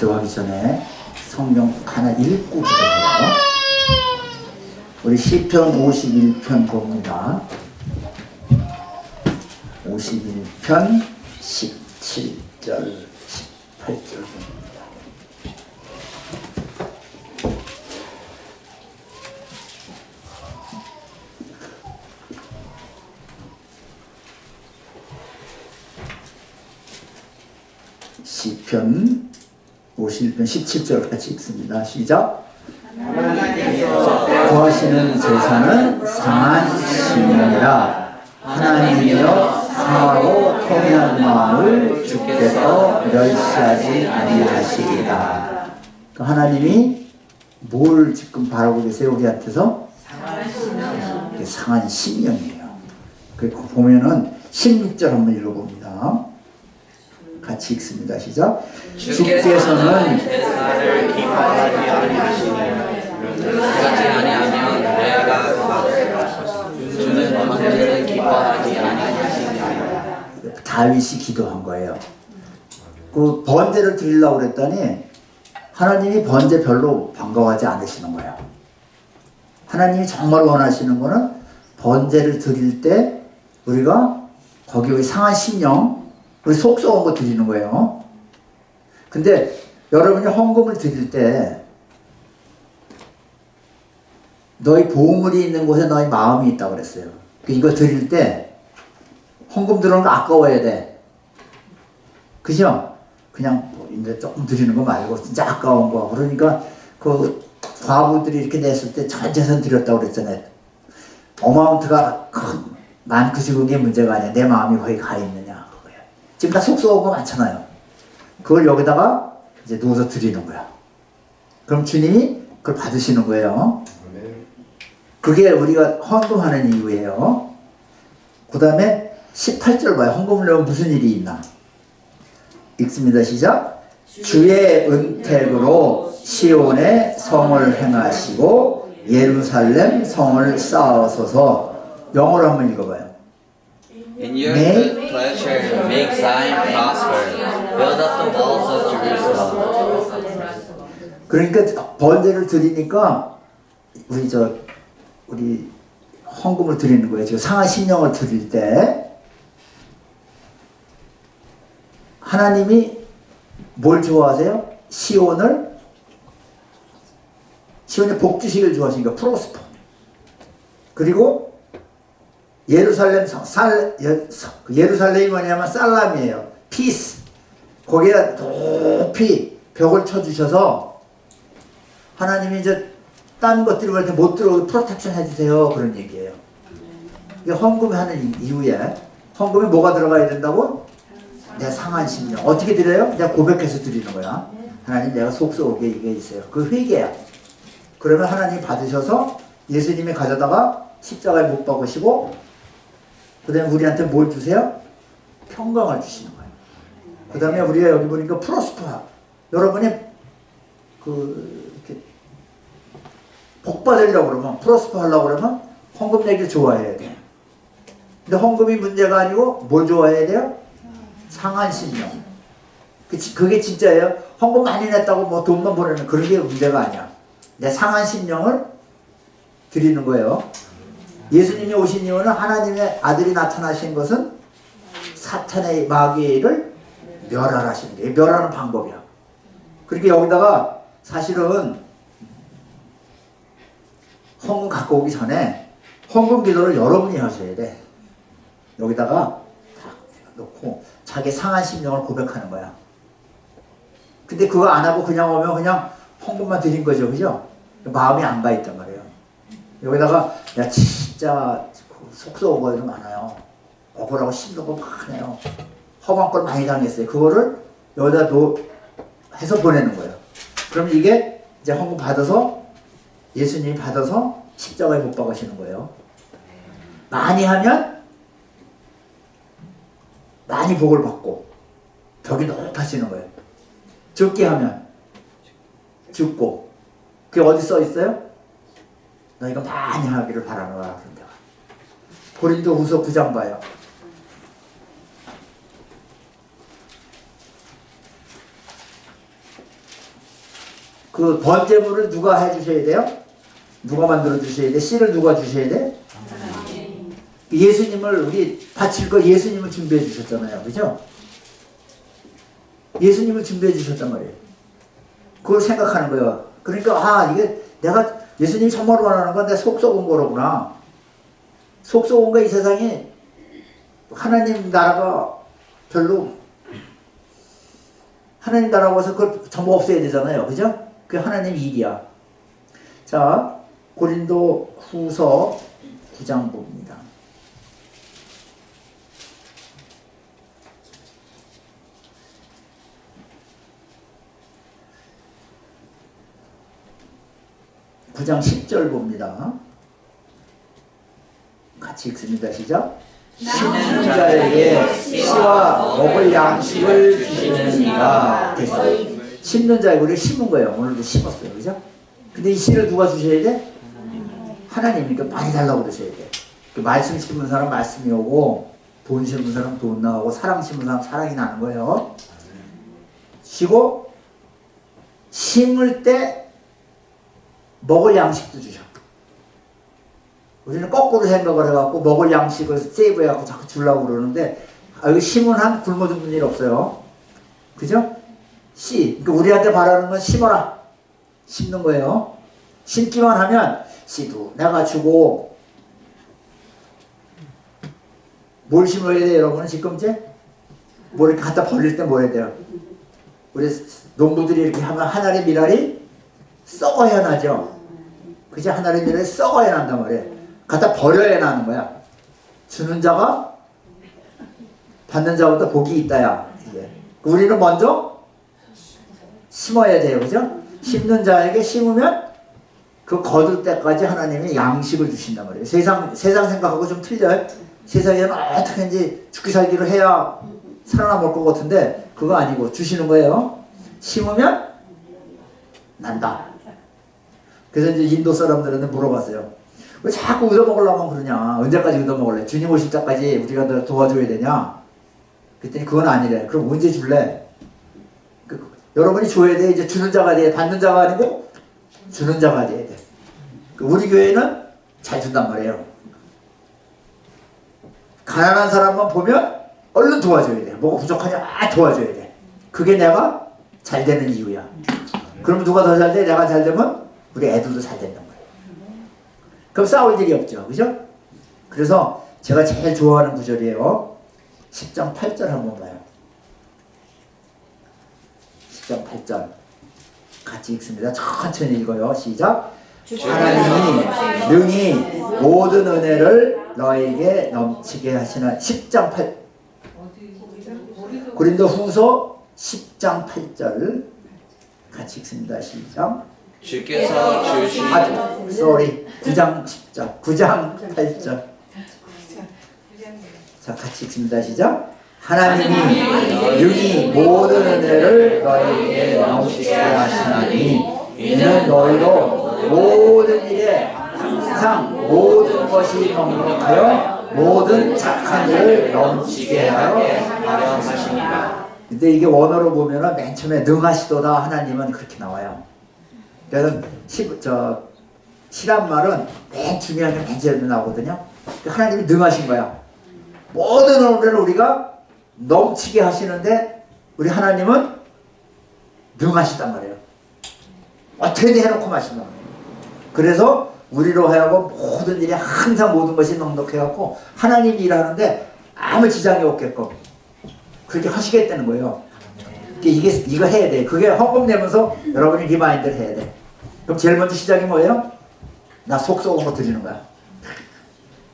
기도하기 전에 성경 하나 읽고 기도해요. 우리 시편 51편 봅니다. 51편 17절 18절 봅니다. 시편 51편 17절 같이 읽습니다. 시작. 구하시는 제사는 상한 심령이라 하나님이여 상하고 통해한 마음을 주께서 멸시하지 아니하시리라. 하나님이 뭘 지금 바라고 계세요? 우리한테서? 상한 심령이에요. 그 보면은 16절 한번 읽어봅니다. 같이 읽습니다. 시작. 주께서는 제사를 기뻐하지 아니하시니 그렇지 아니하면 내가 주는 번제를 기뻐하지 아니하시니. 다윗이 기도한 거예요. 그 번제를 드리려고 그랬더니 하나님이 번제 별로 반가워하지 않으시는 거예요. 하나님이 정말 원하시는 거는 번제를 드릴 때 우리가 거기 우리 상한 심령 우리 속 썩은 거 드리는 거예요. 근데 여러분이 헌금을 드릴 때 너희 보물이 있는 곳에 너희 마음이 있다고 그랬어요. 이거 드릴 때 헌금 들어오는 거 아까워야 돼. 그죠? 그냥 뭐 이제 조금 드리는 거 말고 진짜 아까운 거. 그러니까 그 과부들이 이렇게 냈을 때 전 재산 드렸다고 그랬잖아요. 어마운트가 많고 적은 게 문제가 아니야. 내 마음이 거기 가 있느냐. 지금 다 속썩은 거 많잖아요. 그걸 여기다가 이제 누워서 드리는 거야. 그럼 주님이 그걸 받으시는 거예요. 그게 우리가 헌금하는 이유예요. 그 다음에 18절 봐요. 헌금을 내면 무슨 일이 있나? 읽습니다. 시작. 주의 은택으로 시온의 성을 행하시고 예루살렘 성을 쌓으소서. 영어로 한번 읽어봐요. In your good pleasure, make Zion prosper. Build up the walls of Jerusalem. 그러니까 번제를 드리니까 우리 헌금을 드리는 거예요. 지금 상한 심령을 드릴 때 하나님이 뭘 좋아하세요? 시온의 복 주시기를 좋아하시니까 프로스퍼. 그리고 예루살렘 예루살렘이 뭐냐면 살람이에요. 피스. 거기에 높이 벽을 쳐주셔서 하나님이 이제 딴 것들이 못 들어오게 프로텍션 해주세요. 그런 얘기예요. 이게 헌금하는 이유에 헌금에 뭐가 들어가야 된다고? 내 상한 심령. 어떻게 드려요? 내가 고백해서 드리는 거야. 하나님 내가 속 썩게 이게 있어요. 그 회개야. 그러면 하나님 받으셔서 예수님이 가져다가 십자가에 못 박으시고 그 다음에 우리한테 뭘 주세요? 평강을 주시는 거예요. 그 다음에 우리가 여기 보니까 프로스퍼. 여러분이 이렇게 복 받으려고 그러면 프로스퍼 하려고 그러면 헌금 내기를 좋아해야 돼요. 근데 헌금이 문제가 아니고 뭘 좋아해야 돼요? 상한 심령. 그게 진짜예요. 헌금 많이 냈다고 뭐 돈만 보내는 그런 게 문제가 아니야. 내 상한 심령을 드리는 거예요. 예수님이 오신 이유는 하나님의 아들이 나타나신 것은 사탄의 마귀를 멸하라시는 게 멸하는 방법이야. 그러니까 여기다가 사실은 헌금 갖고 오기 전에 헌금 기도를 여러분이 하셔야 돼. 여기다가 다 놓고 자기 상한 심령을 고백하는 거야. 근데 그거 안 하고 그냥 오면 그냥 헌금만 드린 거죠. 그죠? 마음이 안 가 있단 말이에요. 여기다가 야 진짜 속썩은 거 좀 많아요. 억울하고 힘든 거 많아요. 험한 걸 많이 당했어요. 그거를 여기다 해서 보내는 거예요. 그럼 이게 이제 헌금 받아서 예수님이 받아서 십자가에 못 박으시는 거예요. 많이 하면 많이 복을 받고 벽이 높아지는 거예요. 적게 하면 죽고. 그게 어디 써 있어요? 너희가 많이 하기를 바라노라. 그런 데가. 고린도후서 9장 봐요. 그 번제물을 누가 해주셔야 돼요? 누가 만들어 주셔야 돼? 씨를 누가 주셔야 돼? 예수님을 우리 바칠 거 예수님을 준비해 주셨잖아요. 그죠? 예수님을 준비해 주셨단 말이에요. 그걸 생각하는 거예요. 그러니까 이게 내가 예수님이 정말 원하는 건 내 속 썩은 거로구나. 속 썩은 거 이 세상에 하나님 나라가 별로 하나님 나라고 해서 그걸 전부 없애야 되잖아요. 그죠? 그게 하나님 일이야. 자, 고린도 후서 9장 봅니다. 구 장 10절 봅니다. 같이 읽습니다. 시작. 심는 자에게 씨와 먹을 양식을 주시는 이가 됐어요. 심는 자에게 우리가 심은 거예요. 오늘도 심었어요. 그죠? 근데 이 씨를 누가 주셔야 돼? 하나님이니까 많이 달라고 그러셔야 돼. 그 말씀 심은 사람 말씀이 오고, 돈 심은 사람 돈 나오고, 사랑 심은 사람 사랑이 나는 거예요. 쉬고 심을 때 먹을 양식도 주셔. 우리는 거꾸로 생각을 해갖고 먹을 양식을 세이브해갖고 자꾸 주려고 그러는데, 여기 심은 한 굶어 죽는 일 없어요. 그죠? 씨. 그러니까 우리한테 바라는 건 심어라. 심는 거예요. 심기만 하면 씨도 내가 주고, 뭘 심어야 돼요, 여러분? 지금째? 뭘 이렇게 갖다 버릴 때 뭐 해야 돼요? 우리 농부들이 이렇게 하면 한 알의 미랄이 썩어야 나죠. 그죠? 한 알의 미랄이 썩어야 난단 말이에요. 갖다 버려야 나는 거야. 주는 자가 받는 자보다 복이 있다야. 이게. 우리는 먼저 심어야 돼요. 그죠? 심는 자에게 심으면 그 거둘 때까지 하나님이 양식을 주신단 말이에요. 세상 생각하고 좀 틀려요. 세상에는 어떻게든지 죽기 살기로 해야 살아남을 것 같은데 그거 아니고 주시는 거예요. 심으면 난다. 그래서 이제 인도 사람들한테 물어봤어요. 왜 자꾸 얻어먹으려면 그러냐? 언제까지 얻어먹을래? 주님 오실 때까지 우리가 너 도와줘야 되냐? 그랬더니 그건 아니래. 그럼 언제 줄래? 여러분이 줘야 돼. 이제 주는 자가 돼. 받는 자가 아니고 주는 자가 돼야 돼. 우리 교회는 잘 준단 말이에요. 가난한 사람만 보면 얼른 도와줘야 돼. 뭐가 부족하냐? 도와줘야 돼. 그게 내가 잘 되는 이유야. 그럼 누가 더 잘 돼? 내가 잘 되면 우리 애들도 잘 된단 말이에요. 그럼 싸울 일이 없죠. 그죠? 그래서 제가 제일 좋아하는 구절이에요. 10장 8절 한번 봐요. 10장 8절 같이 읽습니다. 천천히 읽어요. 시작. 하나님이 능히 모든 은혜를 너에게 넘치게 하시는 10장 8 고린도 후서 10장 8절 같이 읽습니다. 시작. 주께서 주신 9장 10절 9장 8절 자 같이 읽습니다. 시작. 하나님이 능히 모든 은혜를 너에게 넘치게 하시나니 이는 너희로 모든 일에 항상 모든 것이 넉넉하여 모든 착한 일을 넘치게 하려 하시니라. 근데 이게 원어로 보면은 맨 처음에 능하시도다 하나님은 그렇게 나와요. 그래서 시란 말은 맨 중요한 게 맨 처음에 나오거든요. 하나님이 능하신 거야. 모든 은혜를 우리가 넘치게 하시는데 우리 하나님은 능하시단 말이에요. 어떻게든 해놓고 마신다. 그래서 우리로 하여금 모든 일에 항상 모든 것이 넉넉해갖고 하나님이 일하는데 아무 지장이 없게끔 그렇게 하시겠다는 거예요. 이거 해야 돼. 그게 헌금 내면서 여러분이 리마인드를 해야 돼. 그럼 제일 먼저 시작이 뭐예요? 나 속 썩은 거 드리는 거야.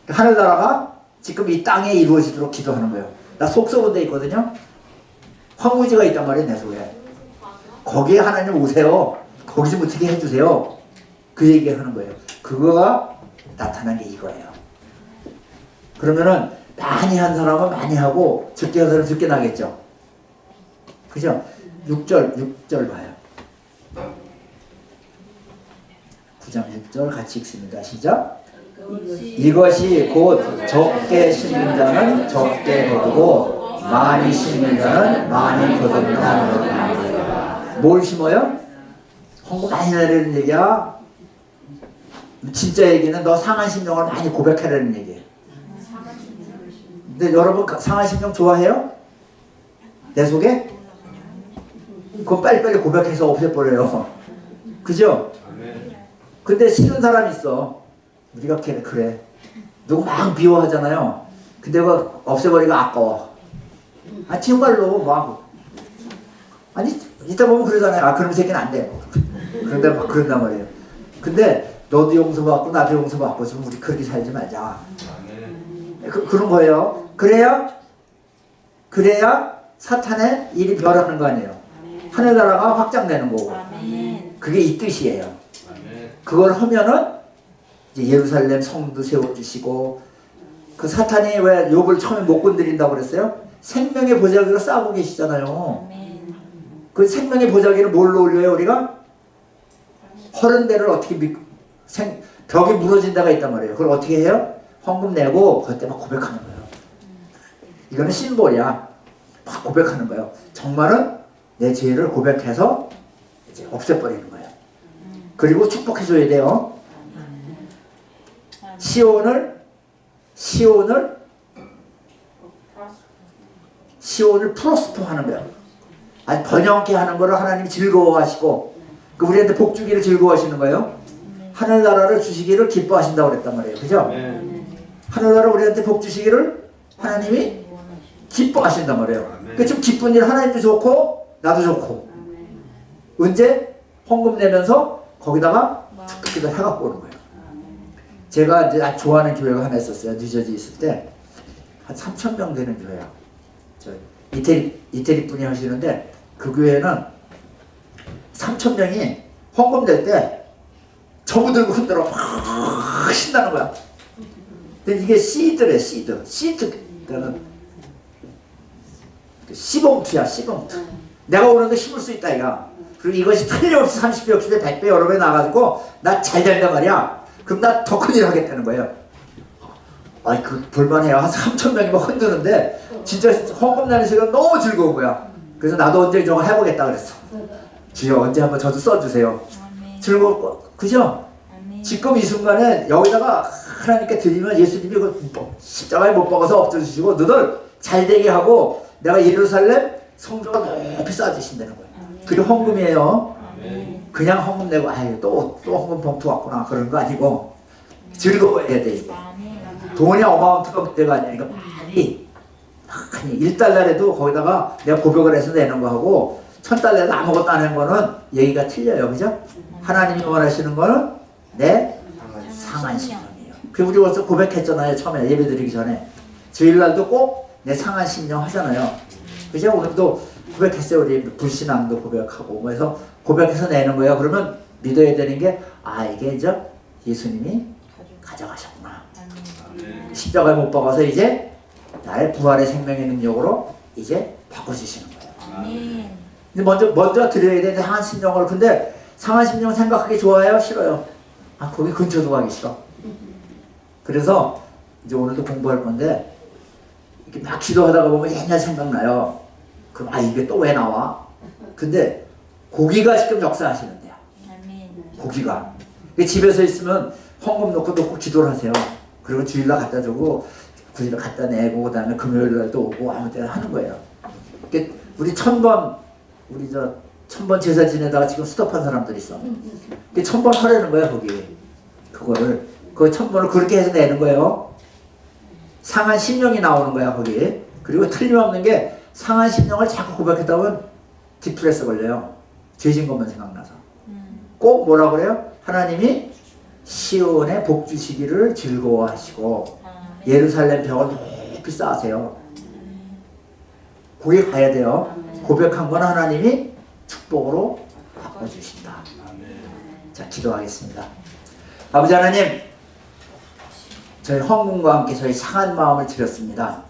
하늘나라가 지금 이 땅에 이루어지도록 기도하는 거예요. 나 속 썩은 데 있거든요. 황무지가 있단 말이에요. 내 속에. 거기에 하나님 오세요. 거기 좀 어떻게 해주세요. 그 얘기를 하는 거예요. 그거가 나타난 게 이거예요. 그러면은 많이 한 사람은 많이 하고 적게 한 사람은 적게 나겠죠. 그죠? 6절 봐요. 9장 6절 같이 읽습니다. 시작. 이것이 곧 적게 심는 자는 적게 거두고 많이 심는 자는 많이 거둔다. 뭘 심어요? 헌금 많이 내라는 얘기야. 진짜 얘기는 너 상한 심령을 많이 고백하라는 얘기예요. 근데 여러분 상한 심령 좋아해요? 내 속에? 그건 빨리빨리 고백해서 없애버려요. 그죠? 근데 싫은 사람이 있어. 우리가 그래. 누구 막 미워하잖아요. 근데 그거 없애버리기가 아까워. 정말로 막. 아니 이따 보면 그러잖아요. 그런 새끼는 안 돼. 그런데 막 그런단 말이에요. 근데 너도 용서받고 나도 용서받고 지금 우리 그렇게 살지 말자. 그런 거예요. 그래야 사탄의 일이 변하는 거 아니에요. 하늘나라가 확장되는 거고. 그게 이 뜻이에요. 그걸 하면은 이제 예루살렘 성도 세워주시고, 그 사탄이 왜 욥을 처음에 못 건드린다고 그랬어요? 생명의 보자기로 싸우고 계시잖아요. 그 생명의 보자기를 뭘로 올려요 우리가? 허른 데를 어떻게 벽이 무너진 데가 있단 말이에요. 그걸 어떻게 해요? 헌금 내고 그때 막 고백하는 거예요. 이거는 심볼이야. 막 고백하는 거예요. 정말은 내 죄를 고백해서 이제 없애버리는 거예요. 그리고 축복해줘야 돼요. 시온을 프로스퍼 하는 거예요. 아니 번영케 하는 거를 하나님이 즐거워하시고, 그 우리한테 복 주기를 즐거워하시는 거예요. 하늘나라를 주시기를 기뻐하신다고 그랬단 말이에요. 그죠? 하늘나라 우리한테 복 주시기를 하나님이 기뻐하신단 말이에요. 그러니까 좀 기쁜 일 하나님도 좋고 나도 좋고. 언제? 헌금 내면서 거기다가 축복기도 해갖고 오는 거예요. 제가 이제 아주 좋아하는 교회가 하나 있었어요. 뉴저지 있을 때 한 3,000명 되는 교회야. 저 이태리 분이 하시는데 그 교회는 3,000명이 헌금 낼 때 전부 들고 흔들어 막 신나는 거야. 근데 이게 시드래. 시드는 시봉투야. 시봉투. 내가 오는데 심을 수 있다 이거. 그리고 이것이 틀림없이 30배, 60배, 100배 여러 배 나가지고 나 잘 된단 말이야. 그럼 나 더 큰일 하겠다는 거예요. 아이 그 볼만해요. 한 3,000명이 막 흔드는데 진짜 헌금 내는 시간 너무 즐거운 거야. 그래서 나도 언제 저거 해보겠다 그랬어. 주여 언제 한번 저도 써주세요. 즐거워. 그죠? 지금 이 순간에 여기다가 하나님께 드리면 예수님이 그 십자가에 못 박아서 엎어주시고 너들 잘 되게 하고 내가 예루살렘 성전을 높이 쌓아주신다는 거예요. 그게 헌금이에요. 그냥 헌금 내고 또 헌금 봉투 왔구나 그런 거 아니고 즐거워해야 돼. 이거. 돈이 어마운트가 문제가 아니야. 이거 많이 1달러라도 거기다가 내가 고백을 해서 내는 거하고 1,000달러라도 아무것도 안 하는 거는 얘기가 틀려요. 그죠? 하나님이 원하시는 거는 내 상한 심령이에요. 그 우리 벌써 고백했잖아요. 처음에 예배 드리기 전에 주일날도 꼭 내 상한 심령 하잖아요. 그죠? 오늘도 고백했어요. 우리 불신앙도 고백하고 그래서 고백해서 내는 거예요. 그러면 믿어야 되는 게 이게 이제 예수님이 가져가셨구나. 십자가에 못 박아서 이제 나의 부활의 생명의 능력으로 이제 바꿔주시는 거예요. 근데 먼저 드려야 되는 상한 심령을. 근데 상한 심령 생각하기 좋아요? 싫어요? 거기 근처도 가기 싫어. 그래서 이제 오늘도 공부할 건데 이렇게 막 기도하다가 보면 옛날 생각나요. 그럼 이게 또 왜 나와? 근데 고기가 지금 역사하시는데요. 고기가. 집에서 있으면 헌금 놓고 기도를 하세요. 그리고 주일날 갖다 주고 주일날 갖다 내고 그다음에 금요일날도 오고 아무 때나 하는 거예요. 우리 천번 제사 지내다가 지금 스톱한 사람들이 있어. 1,000번 하라는 거야 거기. 그 1,000번을 그렇게 해서 내는 거예요. 상한 심령이 나오는 거야 거기. 그리고 틀림없는 게 상한 심령을 자꾸 고백했다 보면 디프레스 걸려요. 죄진 것만 생각나서. 꼭 뭐라 그래요? 하나님이 시온에 복 주시기를 즐거워하시고 예루살렘 벽을 높이 쌓으세요. 거기 가야 돼요. 고백한 건 하나님이 축복으로 바꿔주신다. 자, 기도하겠습니다. 아버지 하나님, 저희 헌금과 함께 저희 상한 마음을 드렸습니다.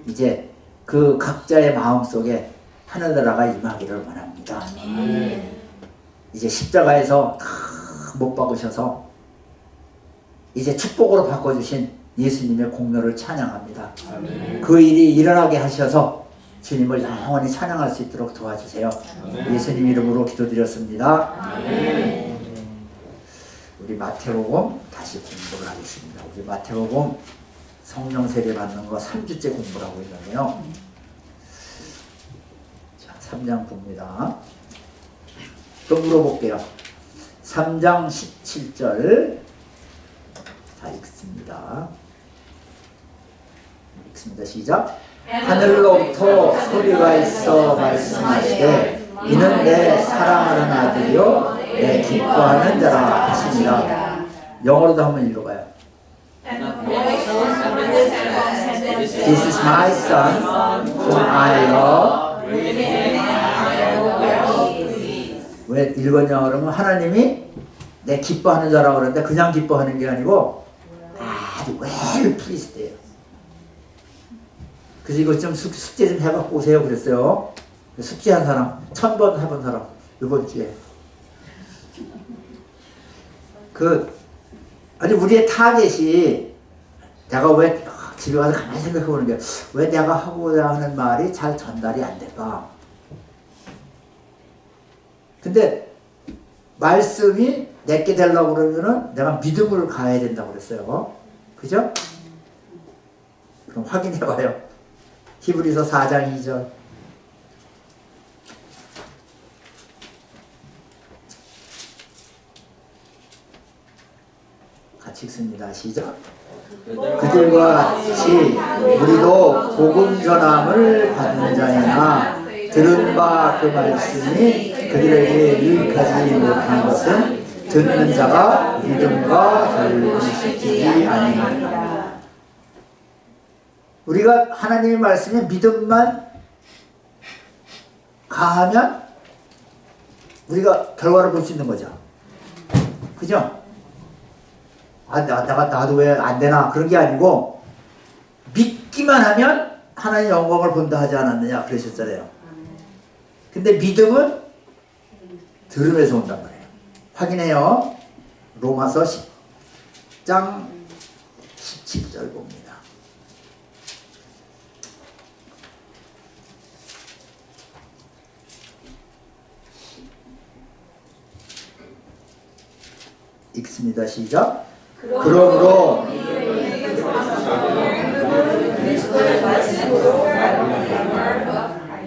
이제 그 각자의 마음 속에 하늘나라가 임하기를 원합니다. 이제 십자가에서 다 못 박으셔서 이제 축복으로 바꿔주신 예수님의 공로를 찬양합니다. 그 일이 일어나게 하셔서 주님을 영원히 찬양할 수 있도록 도와주세요. 예수님 이름으로 기도드렸습니다. 우리 마태복음 다시 공부를 하겠습니다. 우리 마태복음 성령 세례 받는 거 3주째 공부를 하고 있는데요. 자, 3장 봅니다. 또 물어볼게요. 3장 17절 자 읽습니다. 읽습니다. 시작. 하늘로부터 소리가 있어 말씀하시되 이는 내 사랑하는 아들이요 내 기뻐하는 자라 하시니라. 영어로도 한번 읽어봐요. This is my son whom I love. 왜 읽었냐 그러면 하나님이 내 기뻐하는 자라고 그러는데 그냥 기뻐하는 게 아니고 아주 well pleased예요. 그래서 이거 좀 숙제 좀 해갖고 오세요 그랬어요. 숙제한 사람 1000번 해본 사람 이번 주에 아니 우리의 타겟이 내가 왜 집에 가서 가만히 생각해보는 게 왜 내가 하고자 하는 말이 잘 전달이 안 될까? 근데 말씀이 내게 되려고 그러면은 내가 믿음을 가야 된다고 그랬어요. 그죠? 그럼 확인해봐요. 히브리서 4장 2절. 같이 읽습니다. 시작. 그들과 같이 우리도 복음 전함을 받는 자이나 들은 바 그 말씀이 그들에게 유익하지 못한 것은 듣는 자가 믿음과 결론시키지 아니하리라. 우리가 하나님의 말씀에 믿음만 가하면 우리가 결과를 볼 수 있는 거죠. 그죠? 나도 왜 안 되나 그런 게 아니고 믿기만 하면 하나님의 영광을 본다 하지 않았느냐 그러셨잖아요. 근데 믿음은 들음에서 온단 말이에요. 확인해요. 로마서 10장 17절 봅니다. 읽습니다. 시작. 그러므로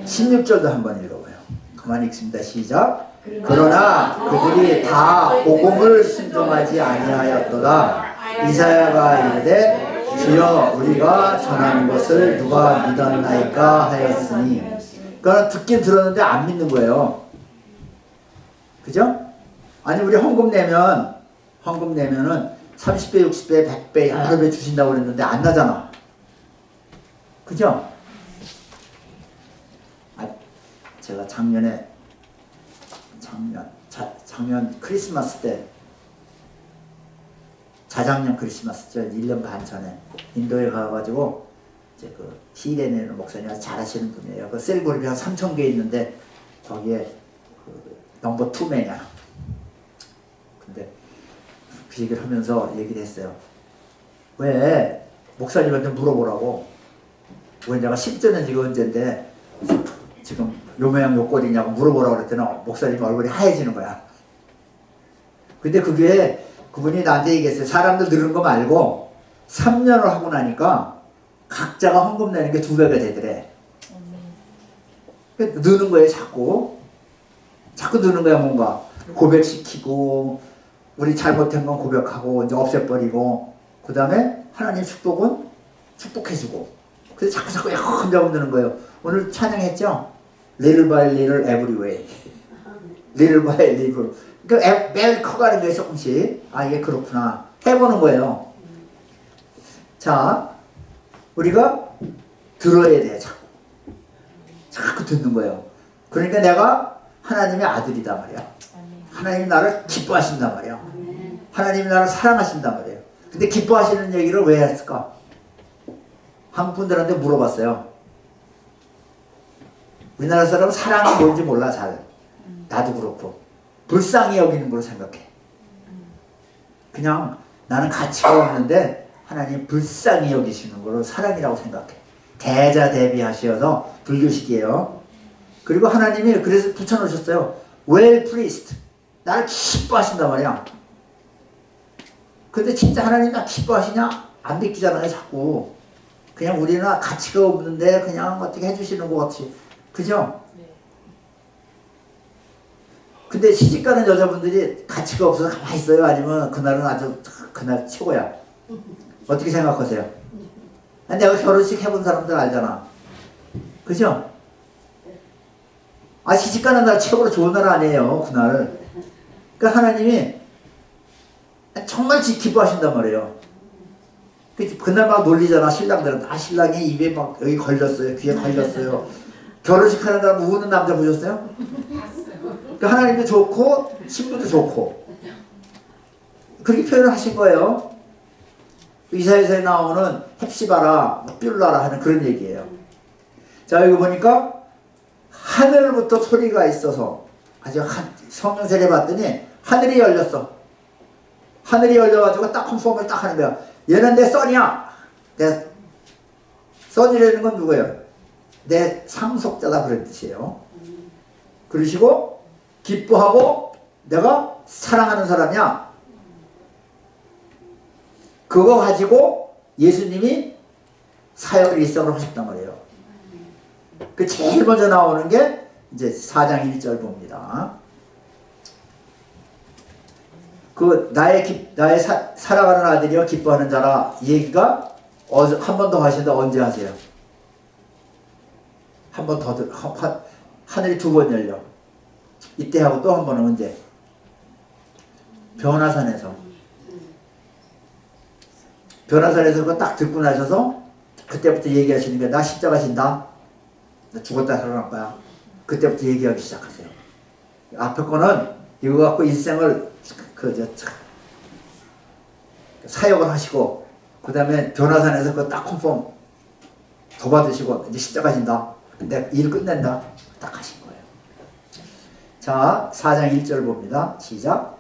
16절도 한번 읽어봐요. 가만히 읽습니다. 시작. 그러나 그들이 다 복음을 순종하지 아니하였도다. 이사야가 이르되 주여 우리가 전하는 것을 누가 믿었나이까 하였으니. 그러니까 듣긴 들었는데 안 믿는 거예요. 그죠? 아니 우리 헌금 내면은 30배, 60배, 100배 여러 배 주신다고 그랬는데 안 나잖아. 그죠? 제가 작년 크리스마스 때 자작년 크리스마스죠. 1년 반 전에 인도에 가가지고 이제 그 시레네는 목사님 아주 잘하시는 분이에요. 그 셀그룹이 한 3,000개 있는데 거기에 그 넘버 2매냐. 근데 그 얘기를 하면서 얘기를 했어요. 왜 목사님한테 물어보라고. 왜 내가 10주년 지금 언제인데 지금 요 모양 요 꼴이냐고 물어보라고 그랬더니 목사님 얼굴이 하얘지는 거야. 근데 그게 그분이 나한테 얘기했어요. 사람들 늘은 거 말고 3년을 하고 나니까 각자가 헌금 내는 게 2배가 되더래. 느는 거예요. 자꾸 느는 거야. 뭔가 고백시키고 우리 잘못한 건 고백하고 이제 없애버리고 그 다음에 하나님 축복은 축복해주고 그래서 자꾸 혼자 드는 거예요. 오늘 찬양했죠? Little by little every way. Little by little. 그러니까 매일 커가는 거예요. 조금씩. 아 이게 그렇구나. 해보는 거예요. 자, 우리가 들어야 돼. 자꾸 듣는 거예요. 그러니까 내가 하나님의 아들이다 말이야. 하나님이 나를 기뻐하신단 말이야. 하나님이 나를 사랑하신단 말이에요. 근데 기뻐하시는 얘기를 왜 했을까? 한국 분들한테 물어봤어요. 우리나라 사람은 사랑이 뭔지 몰라 잘. 나도 그렇고. 불쌍히 여기는 걸로 생각해. 그냥 나는 가치가 없는데 하나님 불쌍히 여기시는 걸로 사랑이라고 생각해. 대자대비하시어서 불교식이에요. 그리고 하나님이 그래서 붙여놓으셨어요. well pleased. 나를 기뻐하신단 말이야. 근데 진짜 하나님 나 기뻐하시냐? 안 믿기잖아요, 자꾸. 그냥 우리는 가치가 없는데 그냥 어떻게 해주시는 것 같이. 그죠? 근데 시집가는 여자분들이 가치가 없어서 가만히 있어요? 아니면 그날은 아주 그날 최고야? 어떻게 생각하세요? 내가 결혼식 해본 사람들 알잖아. 그죠? 시집가는 날 최고로 좋은 날 아니에요, 그날. 그러니까 하나님이 정말 기뻐하신단 말이에요. 그날 막 놀리잖아, 신랑들은. 신랑이 입에 막 여기 걸렸어요, 귀에 걸렸어요. 결혼식 하는 사람 우는 남자 보셨어요? 그러니까 하나님도 좋고 신부도 좋고 그렇게 표현을 하신 거예요. 이사야서에 나오는 헵시바라 뷸라라 하는 그런 얘기예요. 자, 여기 보니까 하늘부터 소리가 있어서 아주 성령 세례 받더니 하늘이 열렸어. 하늘이 열려가지고 딱 컨펌을 딱 하는 거야. 얘는 내 son이야. 내 son이라는 건 누구예요? 내 상속자다 그런 뜻이에요. 그러시고 기뻐하고 내가 사랑하는 사람이야. 그거 가지고 예수님이 사역을 일성을 하셨단 말이에요. 그 제일 먼저 나오는 게 이제 4장 1절 봅니다. 그 나의 사랑하는 아들이여 기뻐하는 자라, 이 얘기가 한 번 더 하시는데 언제 하세요? 한 번 더 하늘이 두 번 열려. 이때 하고 또 한 번은 언제? 변화산에서. 변화산에서 그거 딱 듣고 나셔서 그때부터 얘기하시는 게 나 십자가 진다. 나 죽었다 살아날 거야. 그때부터 얘기하기 시작하세요. 앞에 거는 이거 갖고 일생을 사역을 하시고 그 다음에 변화산에서 그거 딱 컨펌 더 받으시고 이제 십자가 진다. 근데 일 끝낸다. 딱 하신 거예요. 자, 4장 1절 봅니다. 시작.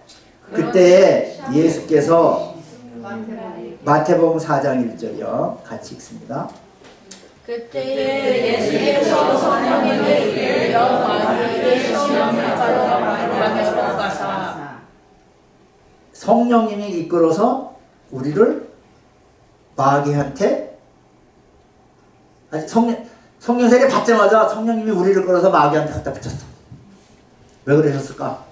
그때 예수께서 마태복음 4장 1절이요. 같이 읽습니다. 그때에 예수께서 성령님을 빌려 마귀에게 시험을 받으러 마귀로 가사. 성령님이 이끌어서 우리를 마귀한테 성령 세례 받자마자 성령님이 우리를 끌어서 마귀한테 갖다 붙였어. 왜 그러셨을까?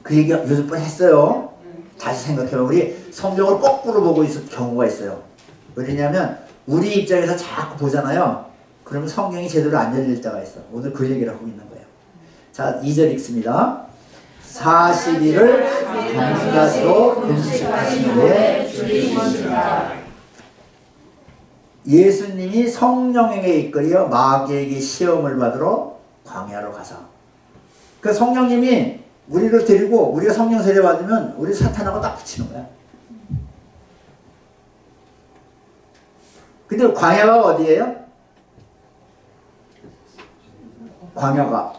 그 얘기 요즘 번 했어요. 다시 생각해보면 우리 성경을 거꾸로 보고 있을 경우가 있어요. 왜냐면 우리 입장에서 자꾸 보잖아요. 그러면 성경이 제대로 안 열릴 때가 있어. 오늘 그 얘기를 하고 있는 거예요. 자, 2절 읽습니다. 40일을 밤낮으로 금식하신 후에 죽이시니라. 예수님이 성령에게 이끌려 마귀에게 시험을 받으러 광야로 가사. 그 성령님이 우리를 데리고 우리가 성령 세례 받으면 우리 사탄하고 딱 붙이는 거야. 근데 광야가 어디예요? 광야가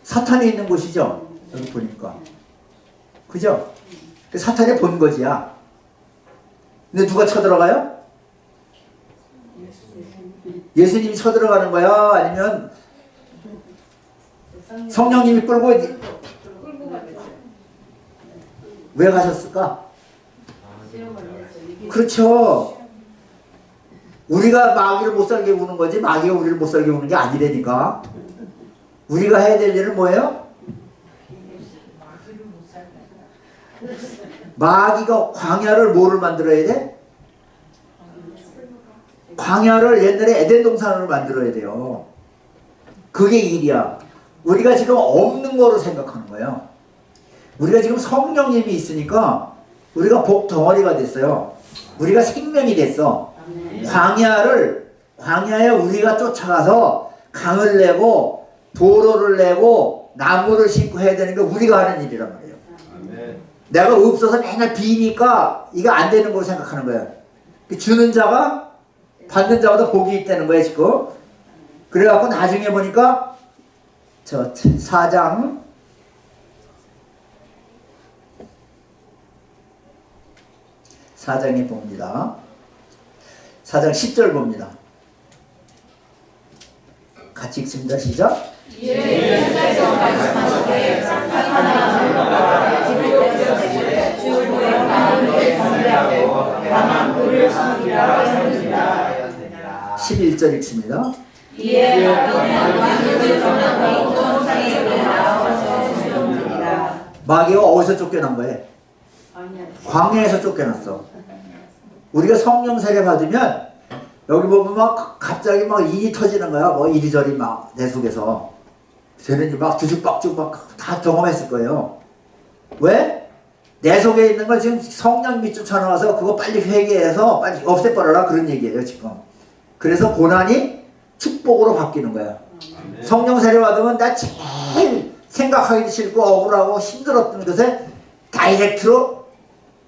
사탄이 있는 곳이죠. 여기 보니까. 그죠? 사탄이 본 거지야. 근데 누가 쳐들어가요? 예수님이 쳐들어가는 거야? 아니면 성령님이 끌고 왜 가셨을까? 그렇죠. 우리가 마귀를 못 살게 구는 거지 마귀가 우리를 못 살게 구는 게 아니라니까. 우리가 해야 될 일은 뭐예요? 마귀가 광야를 뭐를 만들어야 돼? 광야를 옛날에 에덴 동산으로 만들어야 돼요. 그게 일이야. 우리가 지금 없는 거로 생각하는 거예요. 우리가 지금 성령님이 있으니까 우리가 복 덩어리가 됐어요. 우리가 생명이 됐어. 광야에 우리가 쫓아가서 강을 내고 도로를 내고 나무를 심고 해야 되는 게 우리가 하는 일이란 말이에요. 내가 없어서 맨날 비니까 이거 안 되는 걸 생각하는 거예요. 주는 자가 받는 자보다 복이 있다는 거예요, 지금. 그래갖고 나중에 보니까 저 4장 4장에 봅니다. 4장 10절 봅니다. 같이 읽습니다. 시작. 예수께서 말씀하시되 사탄아 주 고행하는 경배하고 다만 그를 섬기라 하였느니라. 11절 읽습니다. 이에 마귀는 전하고 천상에게 나와서 쫓겨나니라. 마귀가 어디서 쫓겨난 거예요? 광야에서 쫓겨났어. 우리가 성령 세례 받으면 여기 보면 막 갑자기 막 일이 터지는 거야. 뭐 이리저리 막 내 속에서. 쟤는 막 뒤죽박죽 막 다 경험했을 거예요. 왜? 내 속에 있는 걸 지금 성령 밑 쫓아나와서 그거 빨리 회개해서 빨리 없애버려라 그런 얘기예요 지금. 그래서 고난이 축복으로 바뀌는 거야. 성령 세례 받으면 나 제일 생각하기도 싫고 억울하고 힘들었던 것에 다이렉트로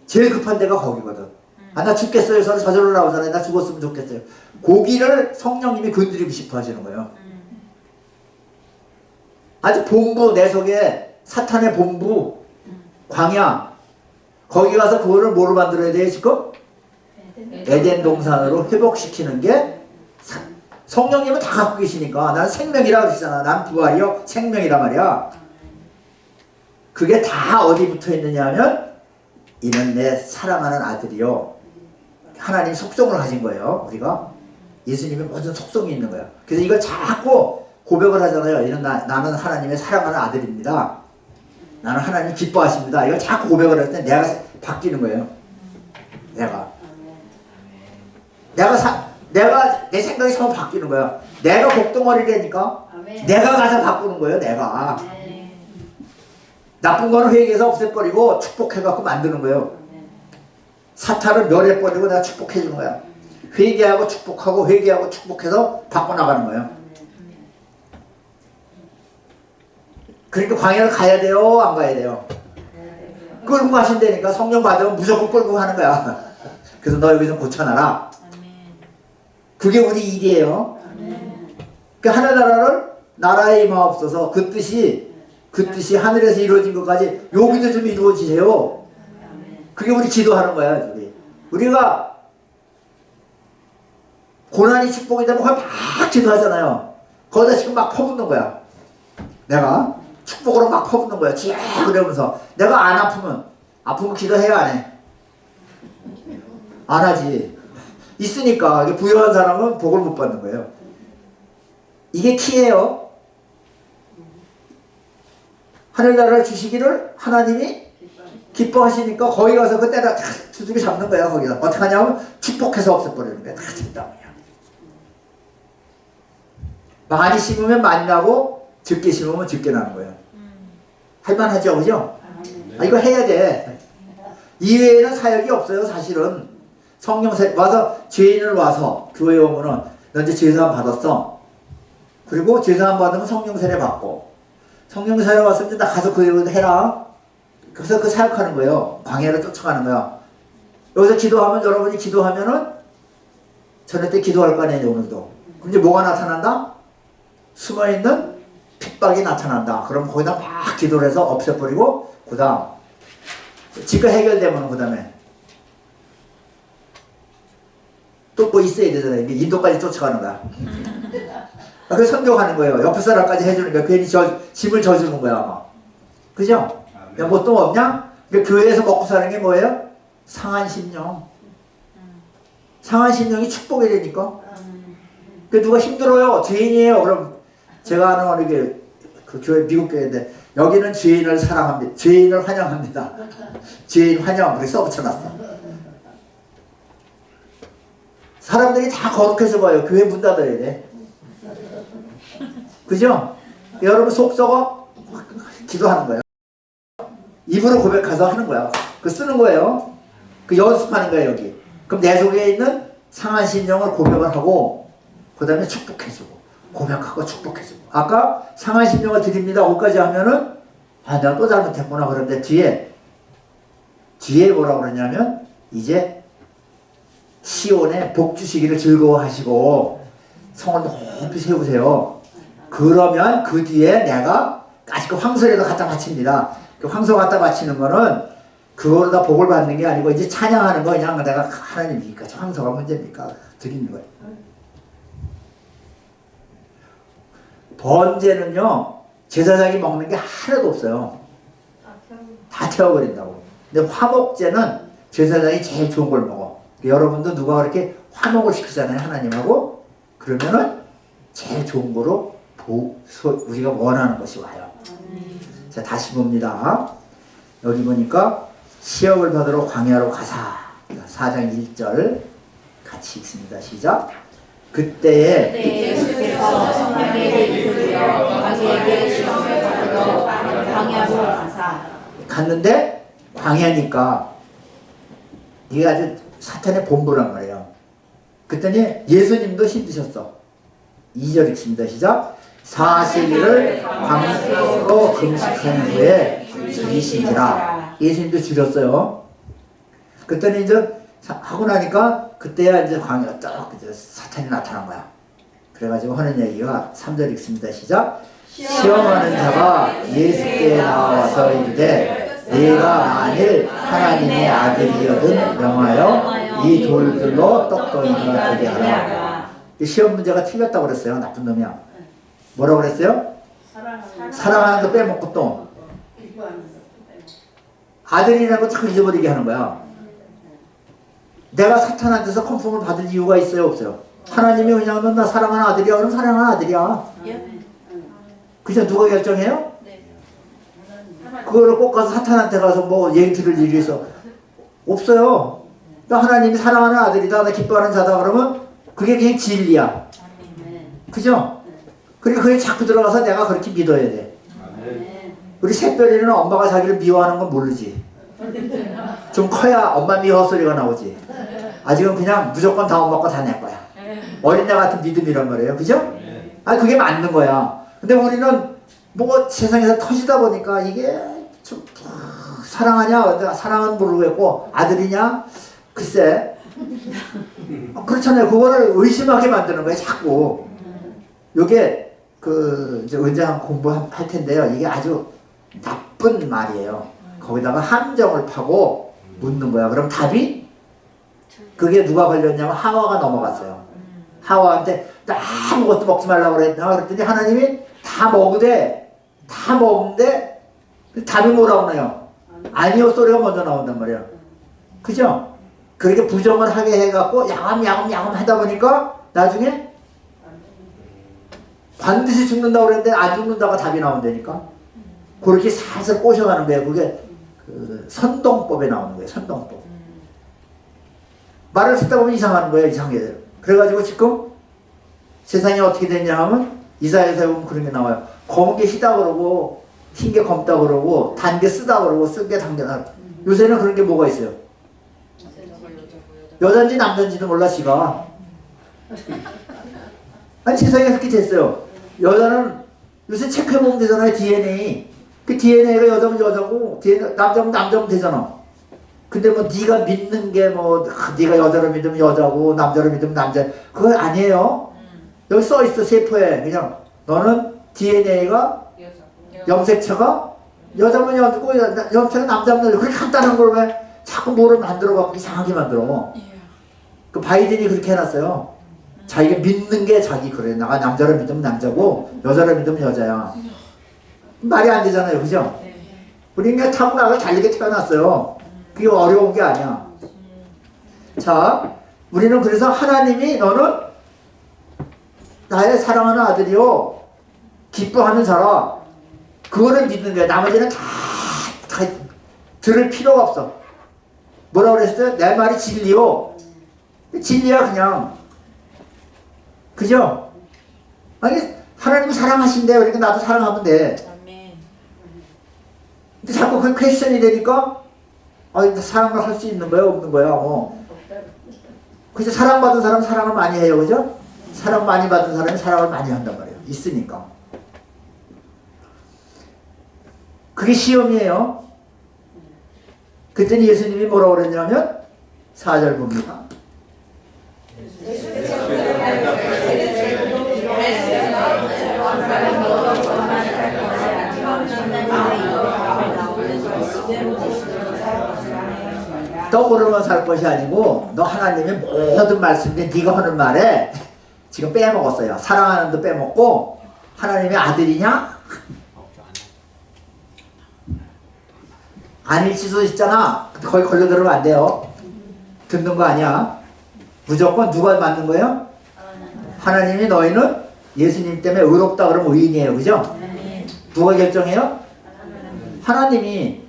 제일 급한 데가 거기거든. 아, 나 죽겠어요. 저절로 나오잖아요. 나 죽었으면 좋겠어요. 고기를 성령님이 건드리고 싶어 하시는 거예요. 아주 본부, 내 속에 사탄의 본부, 광야. 거기 가서 그거를 뭐로 만들어야 돼요, 지금? 에덴 동산으로 회복시키는 게 성령님은 다 갖고 계시니까. 나는 생명이라 그러시잖아. 난 부활이요. 생명이란 말이야. 그게 다 어디 붙어 있느냐 하면 이는 내 사랑하는 아들이요. 하나님 속성을 가진 거예요. 우리가 예수님의 모든 속성이 있는 거예요. 그래서 이걸 자꾸 고백을 하잖아요. 이는 나는 하나님의 사랑하는 아들입니다. 나는 하나님 기뻐하십니다. 이걸 자꾸 고백을 할 때 내가 바뀌는 거예요. 내가 내 생각이 서로 바뀌는 거야. 내가 복덩어리라니까 내가 가서 바꾸는 거예요. 내가 나쁜 거는 회개해서 없애버리고 축복해갖고 만드는 거예요. 사탄을 멸해버리고 내가 축복해주는 거야. 회개하고 축복하고 회개하고 축복해서 바꿔나가는 거예요. 그러니까 광야를 가야 돼요? 안 가야 돼요? 끌고 가신다니까. 성령 받으면 무조건 끌고 가는 거야. 그래서 너 여기 좀 고쳐놔라. 그게 우리 일이에요. 그 하늘나라를 나라에 임하옵소서. 그 뜻이 하늘에서 이루어진 것까지 여기도 좀 이루어지세요. 그게 우리 기도하는 거야. 우리가 고난이 축복이 되면 거기 막 기도하잖아요. 거기다 지금 막 퍼붓는 거야. 내가 축복으로 막 퍼붓는 거야. 쭉 그러면서 내가 안 아프면 기도해야 안 해? 안 하지. 있으니까. 이게 부유한 사람은 복을 못 받는 거예요. 이게 키예요. 하늘나라를 주시기를 하나님이 기뻐하시니까 거기 가서 그때다 두둑이 잡는 거야. 거기다 어떻게 하냐면 축복해서 없애버리는 거야. 다 진다. 많이 심으면 많이 나고 적게 심으면 적게 나는 거예요. 할만하죠, 그죠? 이거 해야 돼. 이외에는 사역이 없어요. 사실은 성령 와서 죄인을 와서 교회 오면은 너 이제 죄사함 받았어. 그리고 죄사함 받으면 성령 세례 받고 성령 세례 왔으면 이제 나 가서 그 일을 해라. 그래서 그 사역하는 거예요. 광야를 쫓아가는 거야. 여기서 기도하면 여러분이 기도하면은 저녁 때 기도할 거 아니에요. 오늘도. 그럼 이제 뭐가 나타난다? 숨어있는 핍박이 나타난다. 그럼 거기다 막 기도를 해서 없애버리고 그 다음 지가 해결되면 그 다음에 또 뭐 있어야 되잖아요. 인도까지 쫓아가는 거야. 그 선교하는 거예요. 옆에 사람까지 해주는 거야. 괜히 짐을 져주는 거야 아마. 그죠? 뭐 또 없냐? 그러니까 교회에서 먹고 사는 게 뭐예요? 상한 심령. 상한 심령이 축복이 되니까. 그 누가 힘들어요. 죄인이에요. 그럼 제가 아는 어느 그 교회 미국 교회인데 여기는 죄인을 사랑합니다. 죄인을 환영합니다. 죄인 환영 그렇게 써붙여놨어. 사람들이 다 거룩해서 봐요. 교회 문 닫아야 돼. 그죠? 여러분 속 썩어 기도하는 거예요. 입으로 고백해서 하는 거야. 그 쓰는 거예요. 그 연습하는 거예요 여기. 그럼 내 속에 있는 상한 심령을 고백을 하고 그 다음에 축복해주고 고백하고 축복해주고. 아까 상한 심령을 드립니다. 거기까지 하면은 아 내가 또 잘못했구나. 그런데 뒤에 뭐라고 그러냐면 이제 시온에 복 주시기를 즐거워하시고 성을 높이 세우세요. 그러면 그 뒤에 내가 아직 그 황소에도 갖다 바칩니다. 그 황소 갖다 바치는 거는 그걸로 다 복을 받는 게 아니고 이제 찬양하는 거 그냥 내가 하나님이니까 황소가 문제입니까? 드리는 거예요. 번제는요 제사장이 먹는 게 하나도 없어요. 다 태워버린다고. 근데 화목제는 제사장이 제일 좋은 걸 먹어. 여러분도 누가 그렇게 화목을 시키잖아요 하나님하고. 그러면은 제일 좋은 거로 우리가 원하는 것이 와요. 자 다시 봅니다. 여기 보니까 시험을 받으러 광야로 가사 4장 1절 같이 읽습니다. 시작. 그때에 예수께서 성령에게 이끌려 자기에게 시험을 받으러 광야로 가사 갔는데 광야니까 이게 아주 사탄의 본부란 말이에요. 그랬더니 예수님도 힘드셨어. 2절 읽습니다. 시작. 40일을 광야로 금식한 후에 줄이시니라. 예수님도 줄였어요. 그랬더니 이제 하고 나니까 그때야 이제 광야가 딱 이제 사탄이 나타난 거야. 그래가지고 하는 얘기가 3절 읽습니다. 시작. 시험하는 자가 예수께 나와서 이르되 네가 만일 하나님의 아들이여든 명하여 이 돌들로 떡덩이가 되게 하라. 시험 문제가 틀렸다고 그랬어요. 나쁜 놈이야. 뭐라고 그랬어요? 사랑하는 거 빼먹고 또 아들이라는 거 자꾸 잊어버리게 하는 거야. 내가 사탄한테서 컨펌을 받을 이유가 있어요 없어요? 하나님이 그냥 너 나 사랑하는 아들이야 그럼 사랑하는 아들이야. 그냥 누가 결정해요? 그거를 꼭 가서 사탄한테 가서 뭐 얘기 들을 일이 있어? 없어요. 나 하나님이 사랑하는 아들이다 나 기뻐하는 자다 그러면 그게 그냥 진리야. 그죠? 그리고 그게 자꾸 들어가서 내가 그렇게 믿어야 돼. 우리 샛별이는 엄마가 자기를 미워하는 건 모르지. 좀 커야 엄마 미워 소리가 나오지. 아직은 그냥 무조건 다 엄마 거 다 내 거야. 어린애 같은 믿음이란 말이에요. 그죠? 아 그게 맞는 거야. 근데 우리는 뭐 세상에서 터지다 보니까 이게 좀 사랑하냐? 사랑은 모르겠고 아들이냐? 글쎄. 그렇잖아요. 그거를 의심하게 만드는 거예요. 자꾸. 요게 그 이제 은장 공부할 텐데요. 이게 아주 나쁜 말이에요. 거기다가 함정을 파고 묻는 거야. 그럼 답이 그게 누가 걸렸냐면 하와가 넘어갔어요. 하와한테 아무것도 먹지 말라고 그랬나? 그랬더니 하나님이 다 먹는데 답이 뭐라고 나요? 아니요 소리가 먼저 나온단 말이야. 그죠? 그렇게 부정을 하게 해갖고 야금 하다 보니까 나중에 반드시 죽는다고 그랬는데 안 죽는다가 답이 나온다니까. 그렇게 살살 꼬셔가는 거예요. 그게 그 선동법에 나오는 거예요. 선동법. 말을 듣다 보면 이상한 거예요. 이상하게. 그래가지고 지금 세상이 어떻게 됐냐 하면 이사야서에 보면 그런 게 나와요. 검은 게 희다 그러고 흰 게 검다 그러고 단 게 쓰다 그러고 쓴 게 단게다. 요새는 그런 게 뭐가 있어요? 여잔지 남잔지도 몰라 지가. 아니 세상에 그렇게 됐어요. 여자는 요새 체크해보면 되잖아요. DNA. 그 DNA가 여자면 여자고 남자면 남자면 되잖아. 근데 뭐 네가 믿는 게 뭐 네가 여자를 믿으면 여자고 남자를 믿으면 남자 그거 아니에요. 여기 써있어 세포에 그냥 너는 DNA가 염색체가 여자면 여자고 염색체가 남자면 여자. 그렇게 간단한 걸 왜 자꾸 뭐를 만들어갖고 이상하게 만들어. 그 바이든이 그렇게 해놨어요. 자기가 믿는 게 자기 그래. 내가 남자를 믿으면 남자고 여자를 믿으면 여자야. 말이 안 되잖아요. 그죠? 우리는 타고나서 잘리게 태어났어요. 그게 어려운 게 아니야. 자, 우리는 그래서 하나님이 너는 나의 사랑하는 아들이요 기뻐하는 자라. 그거를 믿는 거야. 나머지는 다 들을 필요가 없어. 뭐라고 그랬어요? 내 말이 진리요. 진리야 그냥. 그죠? 아니 하나님이 사랑하신대. 그러니까 나도 사랑하면 돼. 근데 자꾸 그 퀘스천이 되니까 사랑을 할 수 있는 거야 없는 거야. 그죠? 사랑받은 사람은 사랑을 많이 해요. 그죠? 사랑 많이 받은 사람이 사랑을 많이 한단 말이에요. 있으니까. 그게 시험이에요. 그랬더니 예수님이 뭐라고 그랬냐면 4절 봅니다. 떡으로만 살 것이 아니고 너 하나님의 모든 말씀인데 네가 하는 말에 지금 빼먹었어요. 사랑하는 도 빼먹고 하나님의 아들이냐? 아닐 수도 있잖아. 거기 걸려들으면 안 돼요. 듣는 거 아니야. 무조건 누가 만든 거예요? 하나님이 너희는 예수님 때문에 의롭다 그러면 의인이에요. 그죠? 누가 결정해요? 하나님이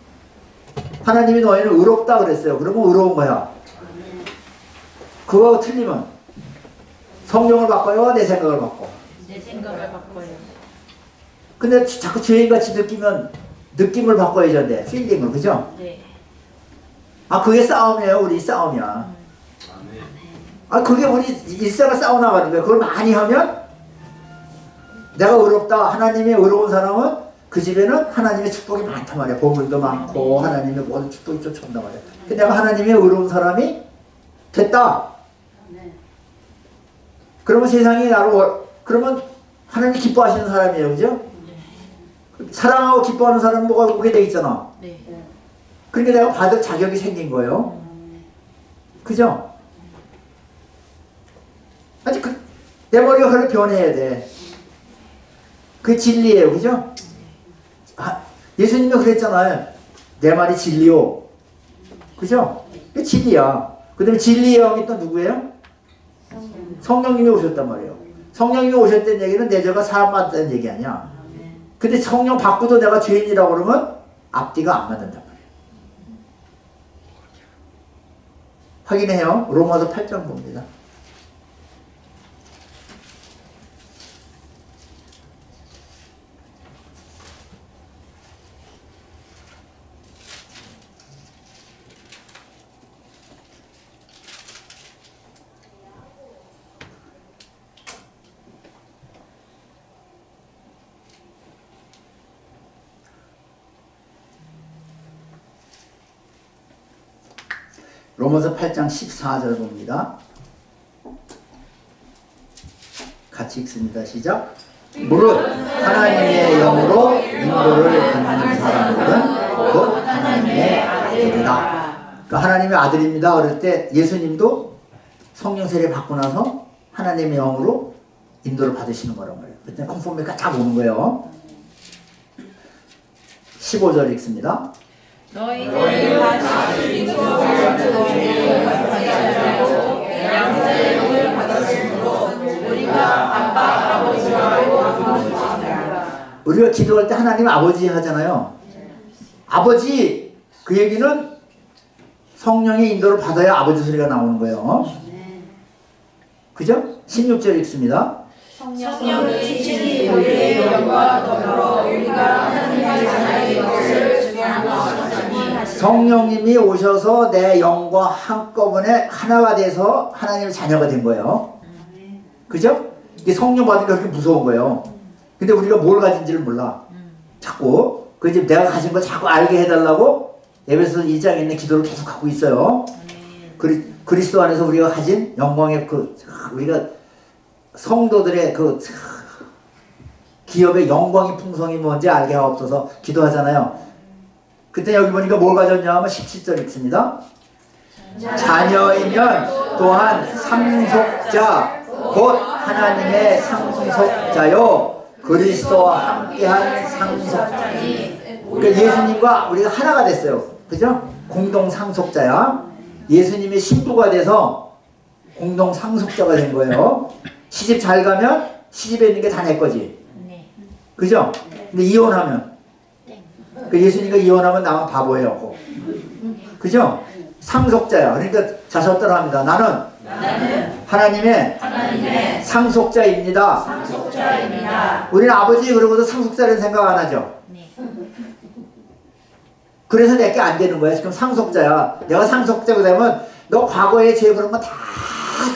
너희는 의롭다 그랬어요. 그러면 의로운 거야. 그거 틀리면 성령을 바꿔요? 내 생각을 바꿔? 내 생각을 바꿔요. 근데 자꾸 죄인같이 느끼면 느낌을 바꿔야죠. 돼. 필링을. 그죠? 네. 아 그게 싸움이에요. 우리 싸움이야. 아 그게 우리 일생을 싸워나가는 거예요. 그걸 많이 하면 내가 의롭다. 하나님이 의로운 사람은 그 집에는 하나님의 축복이 많단 말이야. 보물도 많고 하나님의 모든 축복이 쫓아온단 말이야. 근데 내가 하나님의 의로운 사람이 됐다. 그러면 세상이 그러면 하나님이 기뻐하시는 사람이에요. 그죠? 사랑하고 기뻐하는 사람은 뭐가 오게 돼 있잖아. 네. 그러니까 내가 받을 자격이 생긴 거예요. 그죠? 아직 내 머리가 그렇게 변해야 돼. 그게 진리예요. 그죠? 예수님이 그랬잖아요. 내 말이 진리요. 그죠? 그게 진리야. 그 다음에 진리의 영이 또 누구예요? 성령님이 오셨단 말이에요. 성령님이 오셨다는 얘기는 내 죄가 사함받았다는 얘기 아니야. 근데 성령 받고도 내가 죄인이라고 그러면 앞뒤가 안 맞는단 말이에요. 확인해요. 로마서 8장 봅니다. 로마서 8장 14절 봅니다. 같이 읽습니다. 시작. 무릇 하나님의 영으로 인도를 받는 사람들은 곧 하나님의 아들이다. 그러니까 하나님의 아들입니다. 그럴 때 예수님도 성령 세례 받고 나서 하나님의 영으로 인도를 받으시는 거란 말이에요. 그때 컨폼이가 딱 오는 거예요. 15절 읽습니다. 너희들이 다시 그리스도를 양자의 영을 받았으므로 우리가 아빠 아버지라고 부르짖는다. 우리가 기도할 때 하나님 아버지 하잖아요. 아버지 그 얘기는 성령의 인도를 받아야 아버지 소리가 나오는 거예요. 그죠? 16절 읽습니다. 성령이 친히 우리의 영과 더불어 우리가 하나님의 자녀인 것을 증언하시니 성령님이 오셔서 내 영과 한꺼번에 하나가 돼서 하나님의 자녀가 된 거예요. 그죠? 이게 성령 받은 게 그렇게 무서운 거예요. 근데 우리가 뭘 가진지를 몰라. 자꾸 그 이제 내가 가진 거 자꾸 알게 해달라고 에베소 2장에 있는 기도를 계속 하고 있어요. 그리스도 안에서 우리가 가진 영광의 우리가 성도들의 기업의 영광의 풍성이 뭔지 알게 하옵소서 기도하잖아요. 그때 여기 보니까 뭘 가졌냐 하면 17절 읽습니다. 자녀이면 또한 상속자 곧 하나님의 상속자요 그리스도와 함께한 상속자니. 그러니까 예수님과 우리가 하나가 됐어요. 그죠? 공동 상속자야. 예수님의 신부가 돼서 공동 상속자가 된 거예요. 시집 잘 가면 시집에 있는 게 다 내 거지. 그죠? 근데 이혼하면 그 예수님과 이혼하면 나만 바보예요. 그죠? 상속자야. 그러니까 자서 떠납니다. 나는 하나님의 상속자입니다. 우리는 아버지 그러고도 상속자라는 생각 안 하죠. 그래서 내게 안 되는 거야. 지금 상속자야. 내가 상속자가 되면 너 과거에 죄 그런 거 다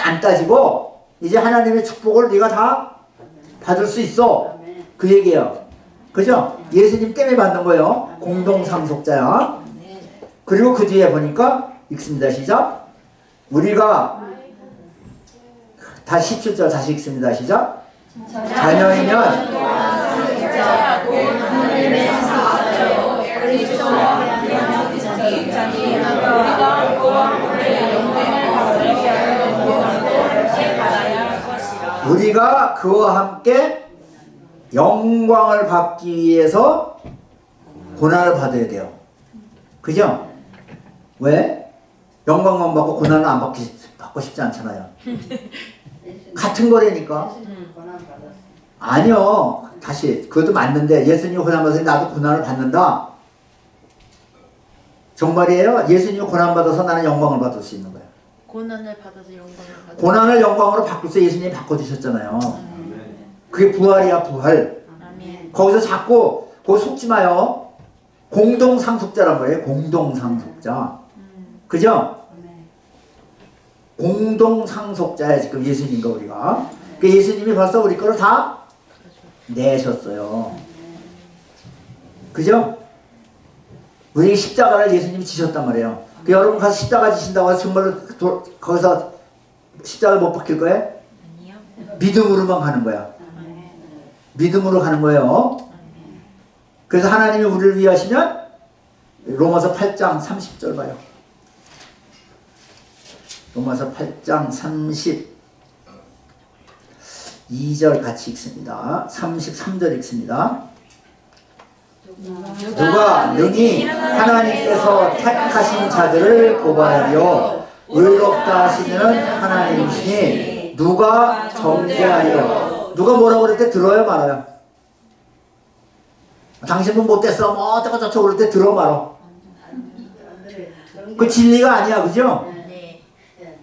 안 따지고 이제 하나님의 축복을 네가 다 받을 수 있어. 그 얘기예요. 그죠? 예수님 때문에 받는 거예요. 공동 상속자야. 그리고 그 뒤에 보니까 읽습니다. 시작. 우리가 다시 17절 다시 읽습니다. 시작. 자녀이면 그리스도와 함께하는 우리가 우리가 그와 함께 영광을 받기 위해서 고난을 받아야 돼요. 그죠? 왜? 영광만 받고 고난을 안 받고 싶지 않잖아요. 같은 거라니까. 아니요. 다시 그것도 맞는데 예수님이 고난 받아서 나도 고난을 받는다. 정말이에요? 예수님이 고난 받아서 나는 영광을 받을 수 있는 거예요. 고난을 받아서 영광을 받아. 고난을 영광으로 바꿀 때 예수님이 바꿔주셨잖아요. 그게 부활이야, 부활. 아멘. 거기서 자꾸 거기 속지 마요. 공동상속자란 말이에요. 공동상속자. 그죠? 공동상속자야 지금 예수님과 우리가. 그 예수님이 벌써 우리 거를 다 내셨어요. 그죠? 우리 십자가를 예수님이 지셨단 말이에요. 그 여러분 가서 십자가 지신다고 해서 정말로 거기서 십자가를 못 박힐 거예요? 아니요. 믿음으로만 가는 거야. 믿음으로 가는 거예요. 그래서 하나님이 우리를 위하시면 로마서 8장 30절 봐요. 로마서 8장 32절 같이 읽습니다. 33절 읽습니다. 누가 능히 하나님께서 택하신 자들을 고발하려 의롭다 하시는 하나님이시니 누가 정죄하려. 누가 뭐라고 그럴 때 들어요 말아요? 당신은 못됐어 뭐 어쩌고 저쩌고 그럴 때 들어 말어. 그 진리가 아니야. 그죠? 네.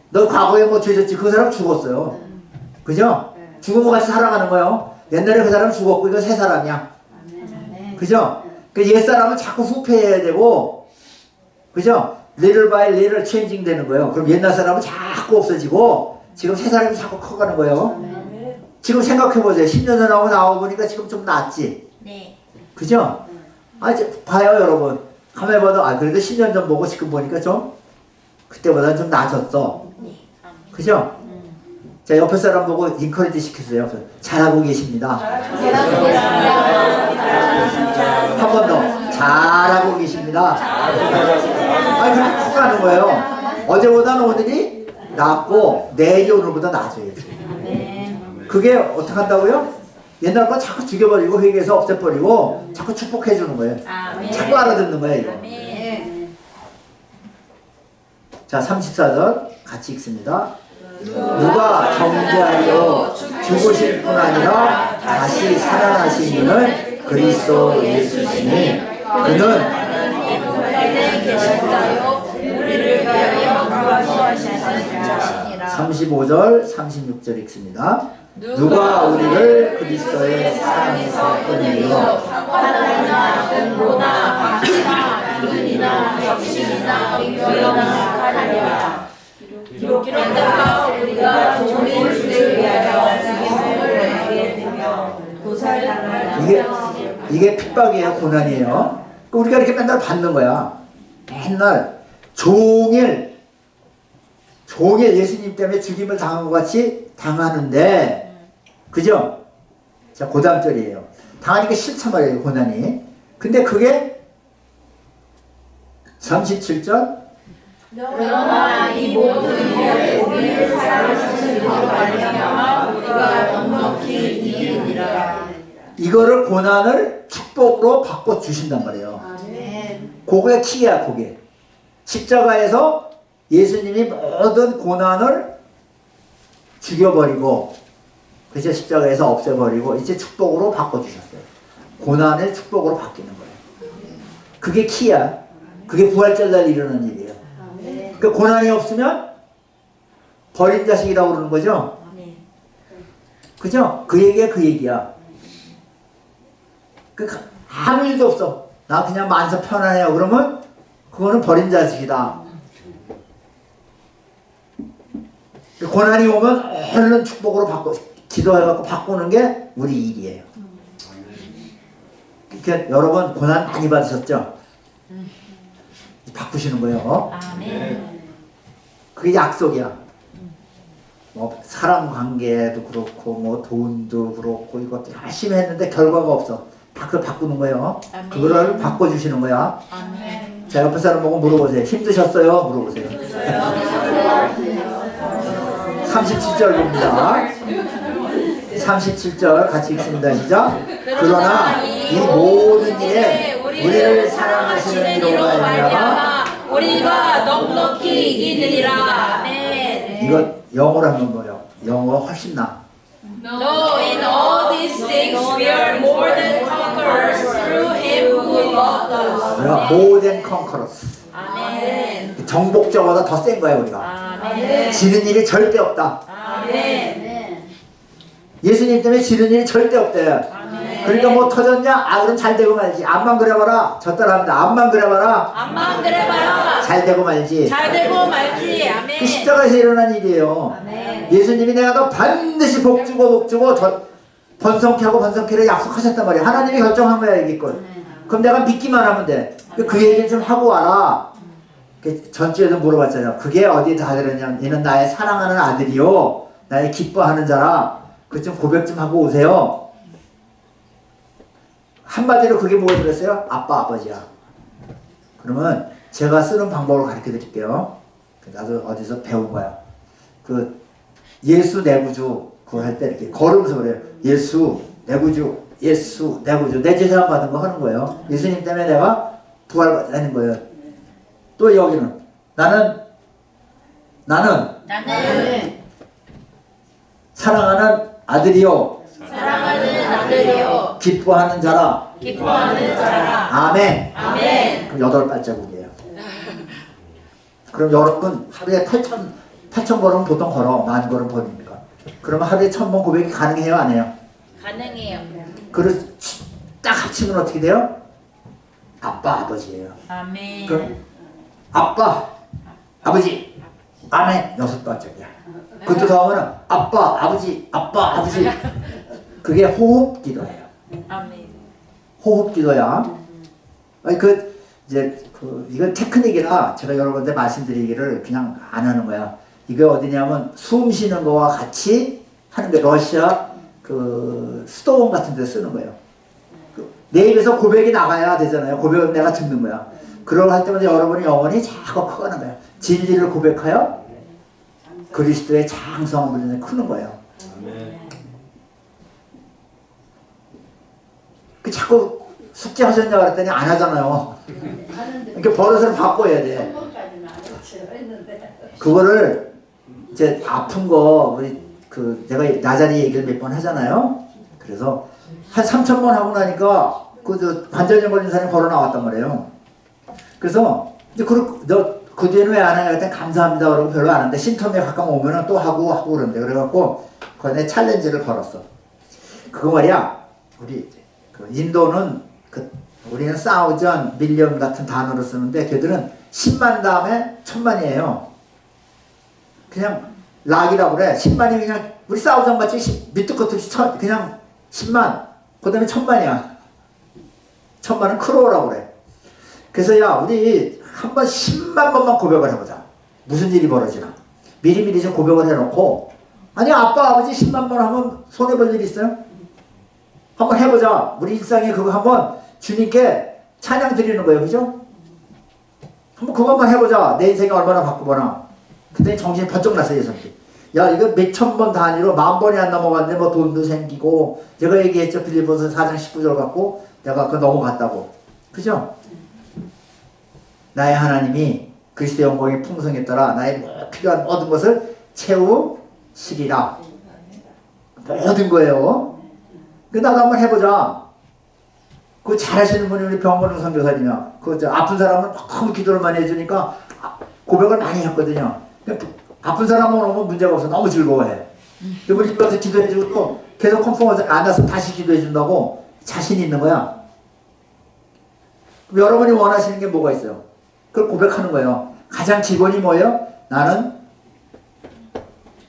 너 과거에 뭐 죄졌지. 그 사람 죽었어요. 그죠? 죽음과 같이 살아가는 거예요. 옛날에 그 사람 죽었고 이거 새 사람이야. 그죠? 그 옛사람은 자꾸 후퇴해야 되고, 그죠? little by little changing 되는 거예요. 그럼 옛날 사람은 자꾸 없어지고 지금 새 사람이 자꾸 커가는 거예요. 지금 생각해보세요. 10년 전하고 나와보니까 지금 좀 낫지. 네. 그죠? 아, 봐요 여러분. 가만히 봐도 그래도 10년 전 보고 지금 보니까 좀 그때보다 좀 나아졌어. 그죠? 자, 옆에 사람 보고 인커리지 시켜주세요. 잘하고 계십니다. 한 번 더. 잘하고 계십니다. 아니, 그렇게 커가는 거예요. 어제보다는 오늘이 낫고 내일이 오늘보다 나아져야지. 그게 어떻게 한다고요? 옛날 거 자꾸 죽여버리고 회개해서 없애버리고 자꾸 축복해주는 거예요. 자꾸 알아듣는 거예요, 이거. 자, 34절 같이 읽습니다. 누가 정죄하여 죽으실 뿐 아니라 다시 살아나신 이는 그리스도 예수시니 그는 계신 자요 우리를 위하여 구원하시는 자시니라. 35절 36절 읽습니다. 누가 우리를 그리스도의 사랑에서 끊으리요. 환난이나 공고나 박해나 기근이나 적신이나 위험이나 가리라. 기록되었다. 우리가 종일 주를 위하여 죽임을 당하게 되며 고살당하며. 이게 핍박이에요. 고난이에요. 우리가 이렇게 맨날 받는 거야. 맨날 종일 예수님 때문에 죽임을 당한 것 같이 당하는데, 그죠? 자, 그 다음 절이에요. 당하니까 싫단 말이에요, 고난이. 근데 그게 37절. 그러나 이 모든 일에 우리를 사랑하시는 이로 말미암아 우리가 넉넉히 이기리라. 이거를 고난을 축복으로 바꿔 주신단 말이에요. 그게 키야, 그게. 십자가에서 예수님이 모든 고난을 죽여버리고, 그래서 십자가에서 없애버리고 이제 축복으로 바꿔주셨어요. 고난을 축복으로 바뀌는 거예요. 그게 키야. 그게 부활절 날 일어나는 일이에요. 그 고난이 없으면 버린 자식이라고 그러는 거죠. 그죠? 그 얘기야, 그 얘기야. 아무 일도 없어. 나 그냥 만사 편안해요. 그러면 그거는 버린 자식이다. 고난이 오면 얼른 축복으로 기도해갖고 바꾸는 게 우리 일이에요. 그러니까 여러분 고난 많이 받으셨죠? 바꾸시는 거예요. 그게 약속이야. 뭐 사람 관계도 그렇고 뭐 돈도 그렇고 이것도 열심히 했는데 결과가 없어. 다 그걸 바꾸는 거예요. 그거를 바꿔주시는 거야. 자, 옆에 사람 보고 물어보세요. 힘드셨어요? 물어보세요. 37절 봅니다. 37절 같이 읽습니다. 시작. 그러나 이 모든 일에 우리를 사랑하시는 이로 말미암아 우리가 넉넉히 이기느니라. 아멘. 이거 영어로 한번 보여. 영어가 훨씬 나. No, in all these things we are more than conquerors through him who loved us. 우리가 more than conquerors. 아멘. 정복자보다 더 센 거야 우리가. 아멘. 지는 일이 절대 없다. 아멘. 예수님 때문에 지는 일이 절대 없대요. 그러니까 뭐 터졌냐? 아 그럼 잘 되고 말지. 암만 그래봐라. 저 따라합니다. 암만 그래봐라. 암만 그래봐라. 잘 되고 말지. 잘 되고 말지. 아멘. 그 십자가에서 일어난 일이에요. 아멘. 예수님이 내가 너 반드시 복 주고 번성케 하고 번성케를 약속하셨단 말이야. 하나님이 결정한 거야 이게 걸. 그럼 내가 믿기만 하면 돼. 그 얘기를 좀 하고 와라. 전주에도 물어봤잖아요. 그게 어디에 다 들었냐면 얘는 나의 사랑하는 아들이요 나의 기뻐하는 자라. 그 좀 고백 좀 하고 오세요. 한마디로 그게 뭐가 들었어요? 아빠 아버지야. 그러면 제가 쓰는 방법을 가르쳐 드릴게요. 나도 어디서 배운 거야. 그 예수 내 구주 그거 할 때 이렇게 걸으면서 그래요. 예수 내 구주, 예수 내 구주, 내 제사함 받은 거 하는 거예요. 예수님 때문에 내가 부활받는 거예요. 또 여기는 나는 사랑하는 아들이요 기뻐하는 자라. 아멘. 아멘. 그럼 8발자국이에요. 그럼 여러분 하루에 8천 걸음 보통 걸어. 10,000걸음 걸으니까. 그러면 하루에 1,000번 고백이 가능해요? 안 해요? 가능해요. 그걸 딱 합치면 어떻게 돼요? 아빠 아버지예요. 아멘. 그럼 아빠 아버지 아멘 6발짝이야. 그것도 더 하면 아빠 아버지 그게 호흡 기도예요. 아멘. 호흡 기도야. 아니 이건 테크닉이라 제가 여러 군데 말씀드리기를 그냥 안 하는 거야. 이게 어디냐면 숨 쉬는 거와 같이 하는 게 러시아 그 수도원 같은 데 쓰는 거예요. 내 입에서 고백이 나가야 되잖아요. 고백은 내가 듣는 거야. 그걸 할 때마다 여러분이 영혼이 자꾸 커가는 거야. 진리를 고백하여 그리스도의 장성함을 전해 크는 거예요. 그 자꾸 숙제하셨냐고 그랬더니 안 하잖아요. 그러니까 버릇을 바꿔야 돼. 그거를 이제 아픈 거 우리 내가 나자리 얘기를 몇 번 하잖아요. 그래서 한 3,000번 하고 나니까 관절염 걸린 사람이 걸어 나왔단 말이에요. 그래서 이제 그 뒤에는 왜 안 해요? 그랬더니 감사합니다 그러고 별로 안 하는데 심텀에 가끔 오면은 또 하고 그러는데 그래갖고 그내 챌린지를 걸었어. 그거 말이야. 우리 인도는 우리는 사우전, 밀리언 같은 단어를 쓰는데 걔들은 10만 다음에 1000만이에요. 그냥 락이라고 그래. 10만이 그냥 우리 사우전 같이 밑도 끝도 없이 그냥 10만 그 다음에 1000만이야. 1000만은 크로우라고 그래. 그래서 야 우리 한번 10만 번만 고백을 해보자. 무슨 일이 벌어지나. 미리미리 좀 고백을 해놓고 아니 아빠 아버지 10만 번 하면 손해볼 일 있어요? 한번 해보자. 우리 일상에 그거 한번 주님께 찬양 드리는 거예요. 그죠? 한번 그것만 해보자. 내 인생이 얼마나 바꾸거나. 그때 정신이 번쩍 났어요. 야 이거 몇천 번 단위로 10,000번이 안 넘어갔는데 뭐 돈도 생기고 제가 얘기했죠. 빌립보서 4장 19절 갖고 내가 그거 넘어갔다고. 그죠? 나의 하나님이 그리스도의 영광의 풍성에 따라 나의 필요한 모든 것을 채우시리라. 모든 거예요. 나도 한번 해보자. 그거 잘하시는 분이 우리 병건우 선교사님이야. 아픈 사람은 너무 기도를 많이 해주니까 고백을 많이 했거든요. 아픈 사람은 오면 문제가 없어. 너무 즐거워해. 우리 집 가서 기도해주고 또 계속 컨펌을 안 나서 다시 기도해준다고 자신 있는 거야. 여러분이 원하시는 게 뭐가 있어요? 그걸 고백하는 거예요. 가장 기본이 뭐예요? 나는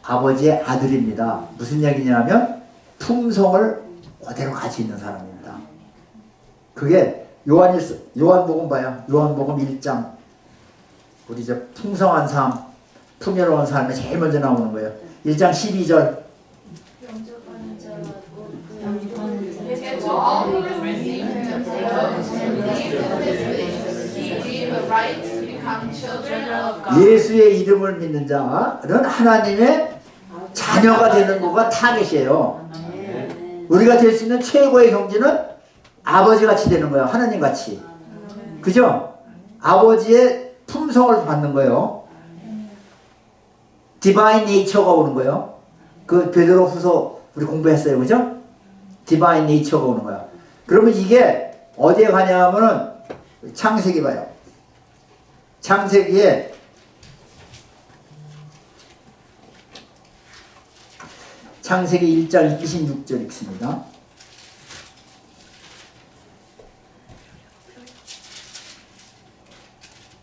아버지의 아들입니다. 무슨 얘기냐면 품성을 그대로 가지고 있는 사람입니다. 그게 요한복음 봐요. 요한복음 1장 우리 이제 풍성한 삶, 풍요로운 삶에 제일 먼저 나오는 거예요. 1장 12절 예수의 이름을 믿는 자는 하나님의 자녀가 되는 거가 타겟이에요. 우리가 될 수 있는 최고의 경지는 아버지 같이 되는 거예요. 하나님 같이. 그죠? 아버지의 품성을 받는 거예요. 디바인 네이처가 오는 거예요. 그 베드로후서 우리 공부했어요. 그죠? 디바인 네이처가 오는 거야. 그러면 이게 어디에 가냐면은 창세기 봐요. 창세기에 창세기 1장 26절 읽습니다.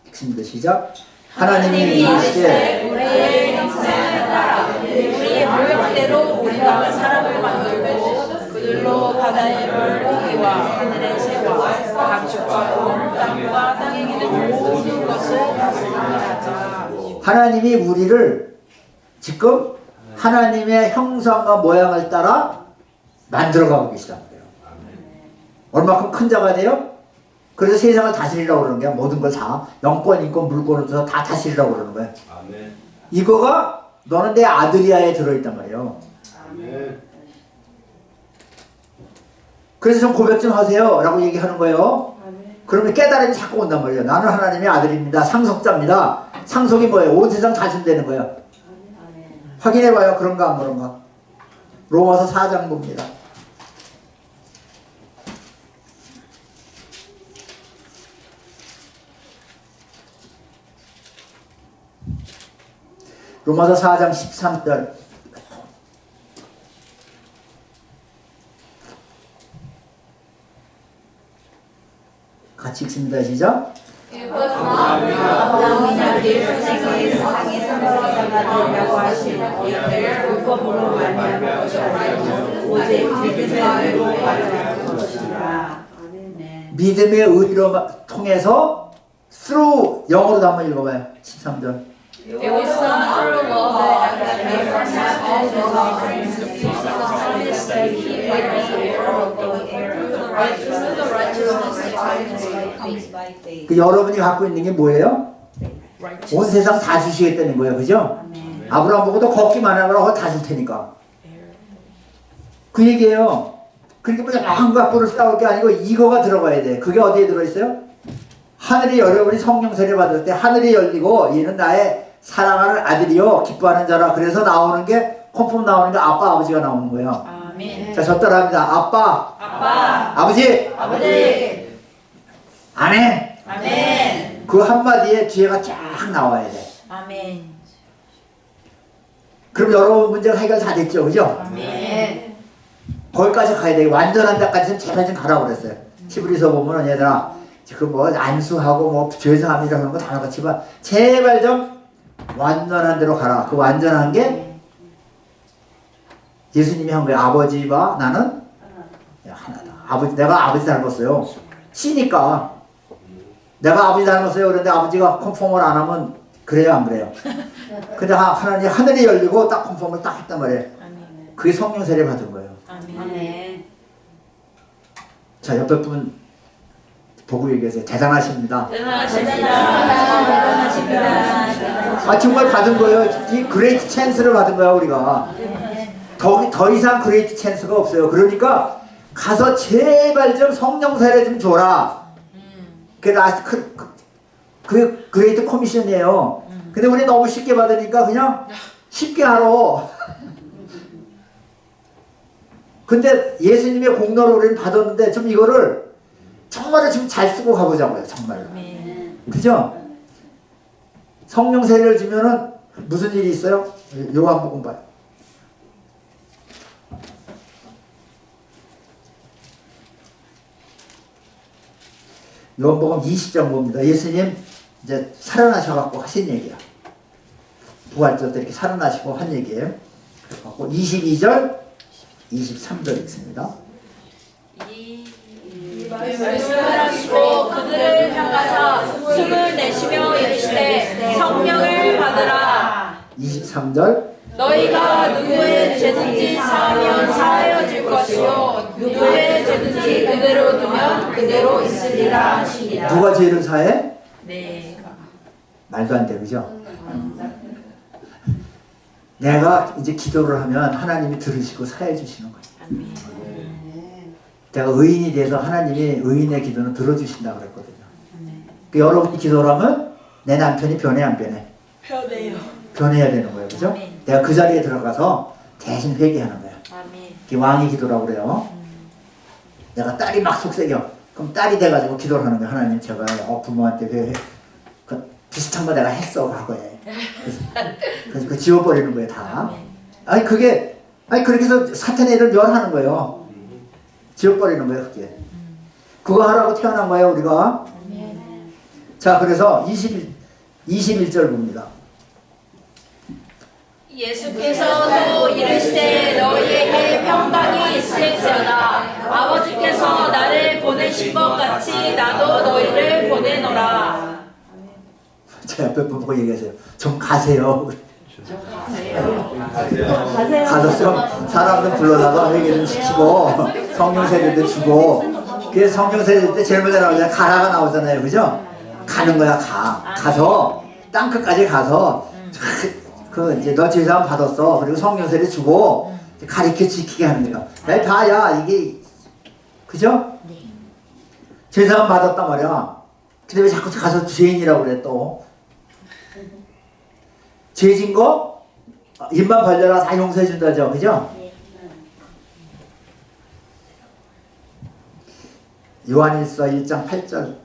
읽습니다. 시작. 하나님이 이르시되 우리의 형상을 따라 우리의 모형대로 우리가 사람을 만들고 그들로 바다의 물고기와 하늘의 새와 가축과 온 땅과 땅에 기는 모든 것을 다스리게 하자. 하나님이 우리를 지금 하나님의 형상과 모양을 따라 만들어가고 계시다는 거예요. 얼마큼 큰 자가 돼요? 그래서 세상을 다스리라고 그러는 거야. 모든 걸 다 영권, 인권, 물권을 다 다스리라고 그러는 거야. 아멘. 이거가 너는 내 아들이야에 들어있단 말이에요. 아멘. 그래서 좀 고백 좀 하세요 라고 얘기하는 거예요. 그러면 깨달음이 자꾸 온단 말이에요. 나는 하나님의 아들입니다. 상속자입니다. 상속이 뭐예요? 온 세상 다 준다는 거예요. 확인해봐요. 그런가 안 그런가. 로마서 4장 봅니다. 로마서 4장 13절. 같이 읽습니다. 시작. 아버지나 세상에 살아가려고 하신 이들 율법으로 말미암은 것이 아니고 오직 믿음의 의로 말미암은 것이라. 믿음의 의로 통해서 through 영어로도 한번 읽어봐요. 13절. It was not through law that Abraham had the promise that he might be heir of the righteousness that comes by faith. 그 여러분이 갖고 있는 게 뭐예요? 온 세상 다 주시겠다는 거예요. 그죠? 아브라함 보고도 걷기만 하면 다 줄 테니까. 그 얘기예요. 그러니까 뭐 한 갖고를 싸울 게 아니고 이거가 들어가야 돼. 그게 어디에 들어있어요? 하늘이 열려버린 성령 세례 받을 때 하늘이 열리고 얘는 나의 사랑하는 아들이요 기뻐하는 자라. 그래서 나오는 게 콤폼 나오는 게 아빠 아버지가 나오는 거예요. 아멘. 자, 저 따라합니다. 아빠, 아버지, 아멘. 아멘. 그 한마디에 뒤에가 쫙 나와야 돼. 아멘. 그럼 여러분 문제가 해결 다 됐죠, 그죠? 아멘. 거기까지 가야 돼. 완전한 데까지는 제발 좀 가라고 그랬어요. 히브리서 보면은 얘들아, 그 뭐 안수하고 뭐 죄송합니다 그런 거 다 나갔지만 제발 좀 완전한 데로 가라. 그 완전한 게 예수님이 한 거예요. 아버지와 나는 하나다. 아버지, 내가 아버지 닮았어요. 씨니까 내가 아버지 닮았어요. 그런데 아버지가 컨펌을 안 하면 그래요, 안 그래요? 근데 하나님 하늘이 열리고 딱 컨펌을 딱 했단 말이에요. 그게 성령 세례 받은 거예요. 아멘. 자, 옆에 분 보고 얘기하세요. 대단하십니다. 대단하십니다. 아, 정말 받은 거예요. 이 그레이트 찬스를 받은 거야, 우리가. 더 이상 그레이트 찬스가 없어요. 그러니까 가서 제발 좀 성령 세례 좀 줘라. 그 그레이트 커미션이에요. 근데 우리 너무 쉽게 받으니까 그냥 쉽게 하러. 근데 예수님의 공로를 우리는 받았는데 좀 이거를 정말로 좀 잘 쓰고 가보자고요. 정말로. 그죠? 성령 세례를 주면은 무슨 일이 있어요? 요한복음 봐요. 요한복음 20장 봅니다. 예수님 이제 살아나셔갖고 하신 얘기야. 부활절 때 이렇게 살아나시고 한 얘기예요. 그래갖고 22절, 23절 읽습니다. 말씀을 하시고 그들을 향하사 숨을 내쉬며 이르시되 성령을 받으라. 23절. 너희가 누구의 죄든지 사하면 사하여질 것이요 누구의 죄든지 그대로 두면 그대로 있으리라 하시니라. 누가 죄를 사해? 네. 말도 안 돼, 그죠? 내가 이제 기도를 하면 하나님이 들으시고 사해 주시는 거예요. 내가 의인이 돼서 하나님이 의인의 기도는 들어주신다 그랬거든요. 그 여러분이 기도를 하면 내 남편이 변해 안 변해? 편해요. 변해야 되는 거예요. 그죠? 아멘. 내가 그 자리에 들어가서 대신 회개하는 거예요. 아멘. 그게 왕의 기도라고 그래요. 내가 딸이 막 속삭여. 그럼 딸이 돼가지고 기도를 하는 거예요. 하나님 제가 부모한테 그 비슷한 거 내가 했어 과거에. 그래서 그 지워버리는 거예요 다. 아니 그게 그렇게 해서 사탄의 일을 멸하는 거예요. 지워버리는 거예요 그게. 그거 하라고 태어난 거예요 우리가. 자 그래서 21절 봅니다. 예수께서도 이르시되 너희에게 평강이 있을지어다. 아버지께서 나를 보내신 것 같이 나도 너희를 보내노라. 제 옆에 분 보고 얘기하세요. 좀 가세요. 가서 좀 사람들 불러다가 회개 좀 시키고 성령 세례도 주고. 그래서 성령 세례 때 제일 먼저 나오잖아요. 가라가 나오잖아요. 그죠? 가는 거야 가서 땅끝까지 가서 그 이제 너 제사함 받았어. 그리고 성령 세례 주고 가르쳐 지키게 하는 거야. 야 봐야 이게 그죠? 제사함 받았단 말이야. 근데 왜 자꾸 가서 죄인이라고 그래 또? 죄진 거 입만 벌려라 다 용서해 준다죠. 그죠? 요한일서 1장 8절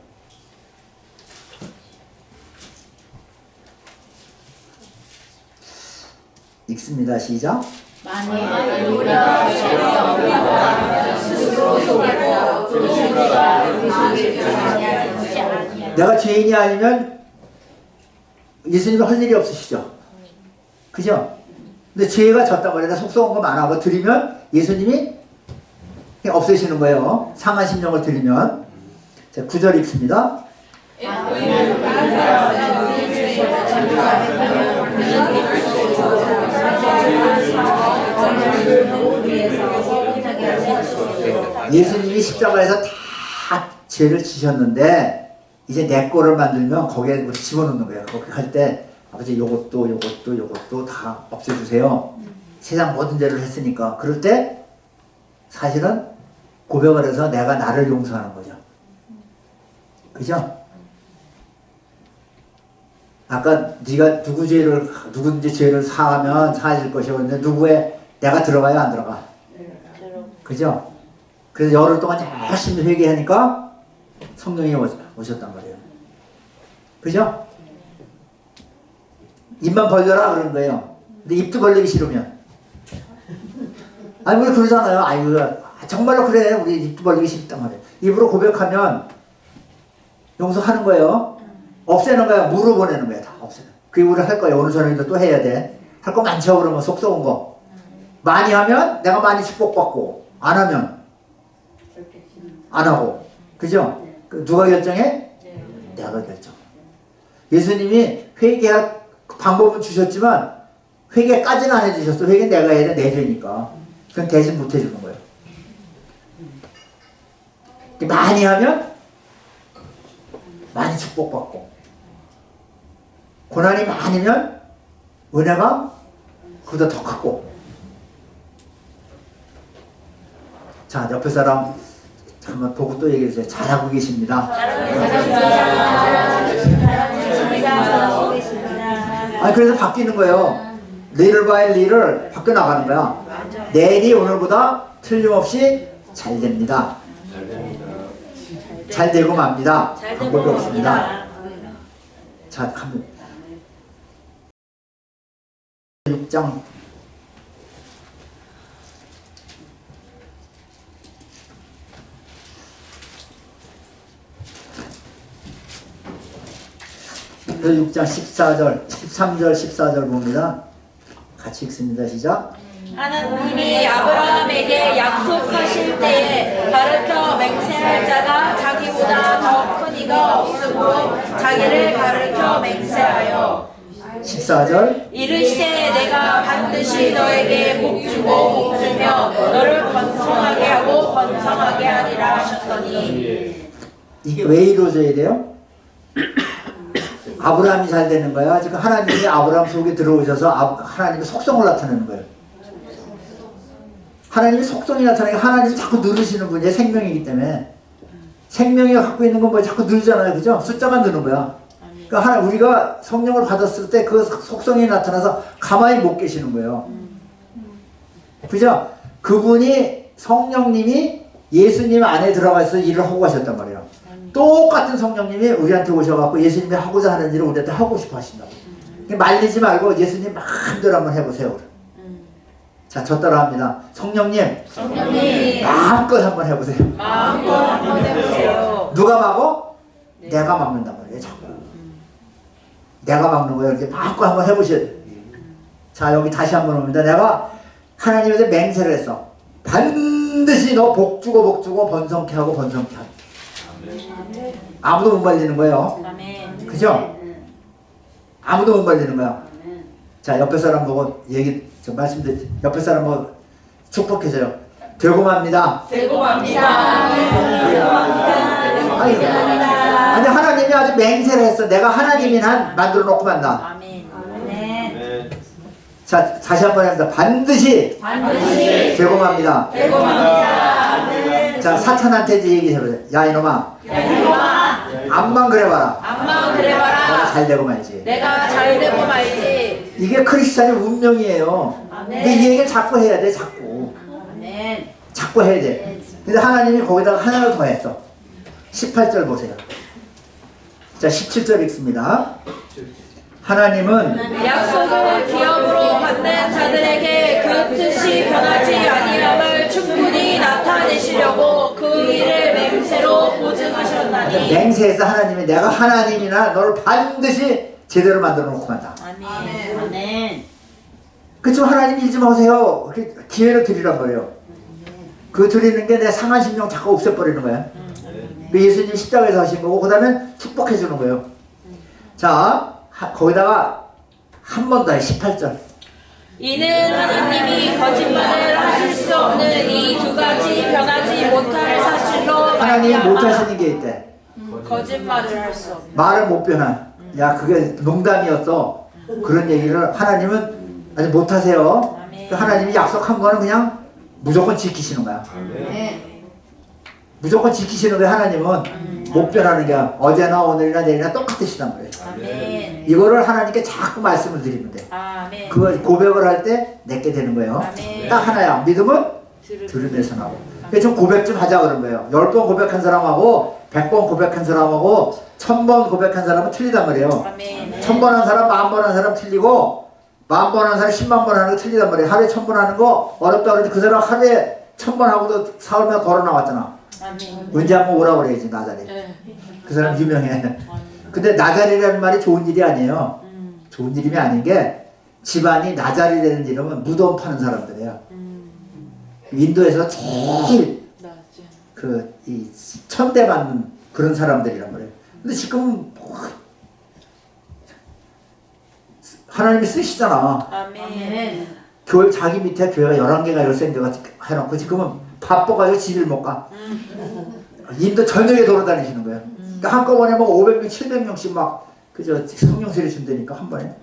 읽습니다. 시작. 만일 우리가 죄가 없는 스스로 속이고 우리가 의심을 아니하지 아니하리. 내가 죄인이 아니면 예수님이 할 일이 없으시죠. 그죠? 근데 죄가 졌단 말이야. 속 썩은 거 많아고 드리면 예수님이 없애시는 거예요. 상한 심령을 드리면. 자, 9절 읽습니다. 예수님이 십자가에서 다 죄를 지셨는데 이제 내 거를 만들면 거기에 집어넣는 거예요. 거기 할 때 아버지 요것도 다 없애주세요. 세상 모든 죄를 했으니까. 그럴 때 사실은 고백을 해서 내가 나를 용서하는 거죠. 그죠? 아까 네가 누구든지 죄를 사하면 사하실 것이고 근데 누구의 내가 들어가야 안 들어가? 그죠? 그래서 열흘 동안 열심히 회개하니까 성령이 오셨단 말이에요. 그죠? 입만 벌려라 그러는 거예요. 근데 입도 벌리기 싫으면 아니 우리 그러잖아요. 아이고 정말로 그래. 우리 입도 벌리기 싫단 말이에요. 입으로 고백하면 용서하는 거예요. 없애는 거야. 무로 보내는 거야. 다 없애는. 그게 우리 할 거예요. 오늘 저녁에도 또 해야 돼. 할 거 많죠. 그러면 속 썩은 거. 많이 하면 내가 많이 축복받고 안 하면 안 하고. 그죠? 누가 결정해? 내가 결정. 예수님이 회개할 방법은 주셨지만 회개까지는 안 해주셨어. 회개 내가 해야 돼. 내 죄니까. 그건 대신 못 해주는 거예요. 많이 하면 많이 축복받고 고난이 많으면 은혜가 그보다 더 크고. 자, 옆에 사람 한번 보고 또 얘기해 주세요. 잘하고 계십니다. 아니 그래서 바뀌는 거예요. little by little 바뀌어 나가는 거야. 내일이 오늘보다 틀림없이 잘 됩니다. 잘 되고 맙니다. 방법이 없습니다. 자, 6장 6장 14절, 13절, 14절 봅니다. 같이 읽습니다. 시작. 하나님이 아브라함에게 약속하실 때에 가르쳐 맹세할 자가 자기보다 더 큰 이가 없으므로 자기를 가르쳐 맹세하여 14절. 이르시되 내가 반드시 너에게 복주고 복주며 너를 번성하게 하고 번성하게 하리라 하셨더니. 이게 왜 이루어져야 돼요? 아브라함이 잘 되는 거야. 지금 하나님이 아브라함 속에 들어오셔서 하나님의 속성을 나타내는 거예요. 하나님이 속성이 나타나니까 하나님이 자꾸 누르시는 분이에요. 생명이기 때문에. 생명이 갖고 있는 건 뭐 자꾸 누르잖아요. 그죠? 숫자만 누는 거야. 그러니까 우리가 성령을 받았을 때 그 속성이 나타나서 가만히 못 계시는 거예요. 그죠? 그분이 성령님이 예수님 안에 들어가서 일을 하고 가셨단 말이에요. 똑같은 성령님이 우리한테 오셔갖고 예수님이 하고자 하는 일을 우리한테 하고 싶어 하신다고. 말리지 말고 예수님 마음대로 한번 해보세요. 자, 저 따라 합니다. 성령님, 마음껏 한번 해보세요. 마음껏 한번 해보세요. 누가 막어? 내가 막는단 말이에요. 자꾸. 내가 막는 거예요. 이렇게 마음껏 한번 해보셔야 돼요. 자, 여기 다시 한번 옵니다. 내가 하나님한테 맹세를 했어. 반드시 너 복주고 번성케 하고 번성케 하고. 아무도 못 말리는 거예요. 아멘. 그죠? 아무도 못 말리는 거야. 자, 옆에 사람 보고 말씀드릴 옆에 사람 보고 축복해줘요. 되고 맙니다. 아니 하나님이 아주 맹세를 했어. 내가 하나님인 한 만들어 놓고 만다. 아멘. 자, 다시 한번 합니다. 반드시 되고 맙니다. 자, 사탄한테 이제 얘기해보세요. 야 이놈아, 암만 그래봐라. 내가 잘 되고 말지. 내가 잘 되고 말지. 이게 크리스찬의 운명이에요. 근데 이 얘기를 자꾸 해야 돼. 자꾸 해야 돼. 근데 하나님이 거기다가 하나를 더 했어. 18절 보세요. 자, 17절 읽습니다. 하나님은 약속을 기업으로 받는 자들에게 그 뜻이 변하지 아니함을 충분히 나타내시려고 그 일을 맹세로 보증하셨나니. 맹세해서 하나님이 내가 하나님이나 너를 반드시 제대로 만들어 놓고 만다. 아멘. 그치만 하나님 일 좀 하세요. 이렇게 기회를 드리란 말이에요. 그 드리는 게 내 상한 심령 자꾸 없애버리는 거야. 예수님 십자가에서 하신 거고, 그 다음에 축복해 주는 거예요. 자, 거기다가 한 번 더 해. 18절. 이는 하나님이 거짓말을 하실 수 없는 이 두 가지 변하지 못할 사실로 하나님이 말미암아 못하시는 게 있대. 거짓말을 할 수 없는. 말을 못 변한. 야, 그게 농담이었어. 그런 얘기를 하나님은 아직 못하세요. 아멘. 하나님이 약속한 거는 그냥 무조건 지키시는 거야. 무조건 지키시는 거야. 하나님은 못 변하는 게 어제나 오늘이나 내일이나 똑같으시단 말이에요. 아멘. 이거를 하나님께 자꾸 말씀을 드리면 돼. 아멘. 그걸 고백을 할 때 내게 되는 거예요. 아멘. 딱 하나야. 믿음은 들음에서 나고. 그래서 좀 고백 좀 하자 그런 거예요. 10번 고백한 사람하고 100번 고백한 사람하고 1000번 고백한 사람은 틀리단 말이에요. 아멘. 1000번 한 사람, 10,000번 한 사람 틀리고 10,000번 한 사람, 100,000번 하는 거 틀리단 말이에요. 하루에 1000번 하는 거 어렵다 그러는데 그 사람 하루에 1000번 하고도 사흘만 걸어 나왔잖아. 아멘. 언제 한번 오라고 그래야지, 나자리. 그 사람 유명해. 근데 나자리라는 말이 좋은 일이 아니에요. 좋은 이름이 아닌 게 집안이 나자리라는 이름은 무덤 파는 사람들이에요. 인도에서 제일 이 천대받는 그런 사람들이란 말이에요. 근데 지금 하나님이 쓰시잖아. 아멘. 교회 자기 밑에 교회가 11개가 13개가 해놓고 지금은 바빠가지고 집을 못 가. 인도 전역에 돌아다니시는 거예요. 그러니까 한꺼번에 뭐 500명, 700명씩 막 그저 성령 세례 준다니까 한 번에.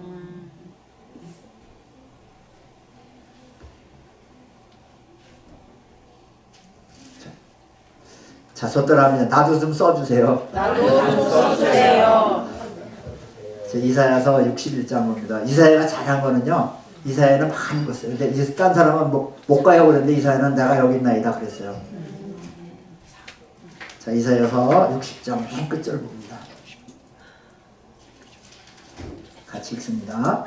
자, 섰더라면 나도 좀 써주세요. 나도 좀 써주세요. 이사야서 61장 봅니다. 이사야가 잘한 거는요. 이사야는 많이 봤어요. 근데 딴 사람은 못 가요 그랬는데 이사야는 내가 여기 있나이다 그랬어요. 자, 이사야서 60장 맨 끝절 봅니다. 같이 읽습니다.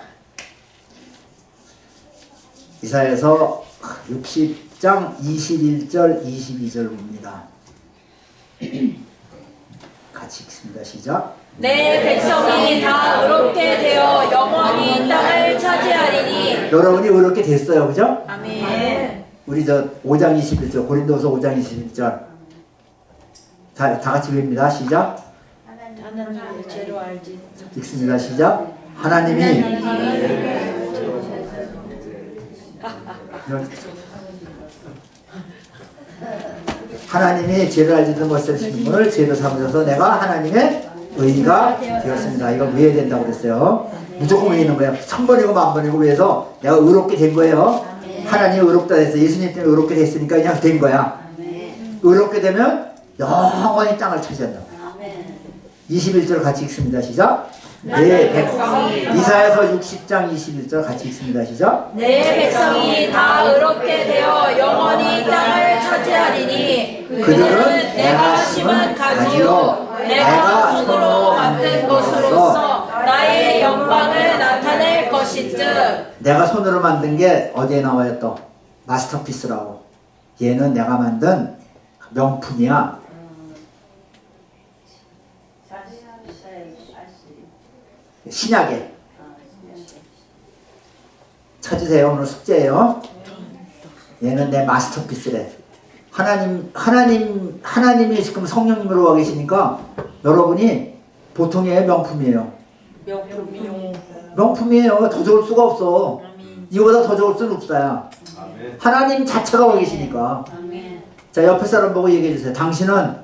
이사야서 60장 21절 22절 봅니다. 같이 읽습니다. 시작. 내 백성이 다 의롭게 되어 영원히 땅을 차지하리니. 여러분이 의롭게 됐어요. 그죠? 아멘. 우리 5장 21절 고린도서 5장 21절 다 같이 읽습니다. 시작. 하나님을 죄로 알지. 읽습니다. 시작. 하나님이 죄를 알지도 못하시는 분을 죄로 삼으셔서 내가 하나님의 의가 되었습니다. 이거 왜 된다고 그랬어요? 무조건 왜 있는 거예요? 1000번이고 10,000번이고 왜해서 내가 의롭게 된 거예요. 하나님 의롭다 됐어. 예수님 때문에 의롭게 됐으니까 그냥 된 거야. 의롭게 되면 영원히 땅을 차지한다. 21절 같이 읽습니다. 시작. 내 백성이 이사야서 60장 21절 같이 읽습니다. 시작. 내 백성이 다 의롭게 되어 영원히 땅을 차지하리니 그들은 내가 심은 가지요 내가 손으로 만든 것으로서 나의 영광을 나타낼 것인즉. 내가 손으로 만든 게 어디에 나와요 또? 마스터피스라고. 얘는 내가 만든 명품이야. 신약에 찾으세요. 오늘 숙제예요. 얘는 내 마스터피스래. 하나님이 지금 성령님으로 와 계시니까 여러분이 보통의 명품이에요. 명품이에요. 더 좋을 수가 없어. 이거보다 더 좋을 수는 없어요. 하나님 자체가 와 계시니까. 자, 옆에 사람 보고 얘기해 주세요. 당신은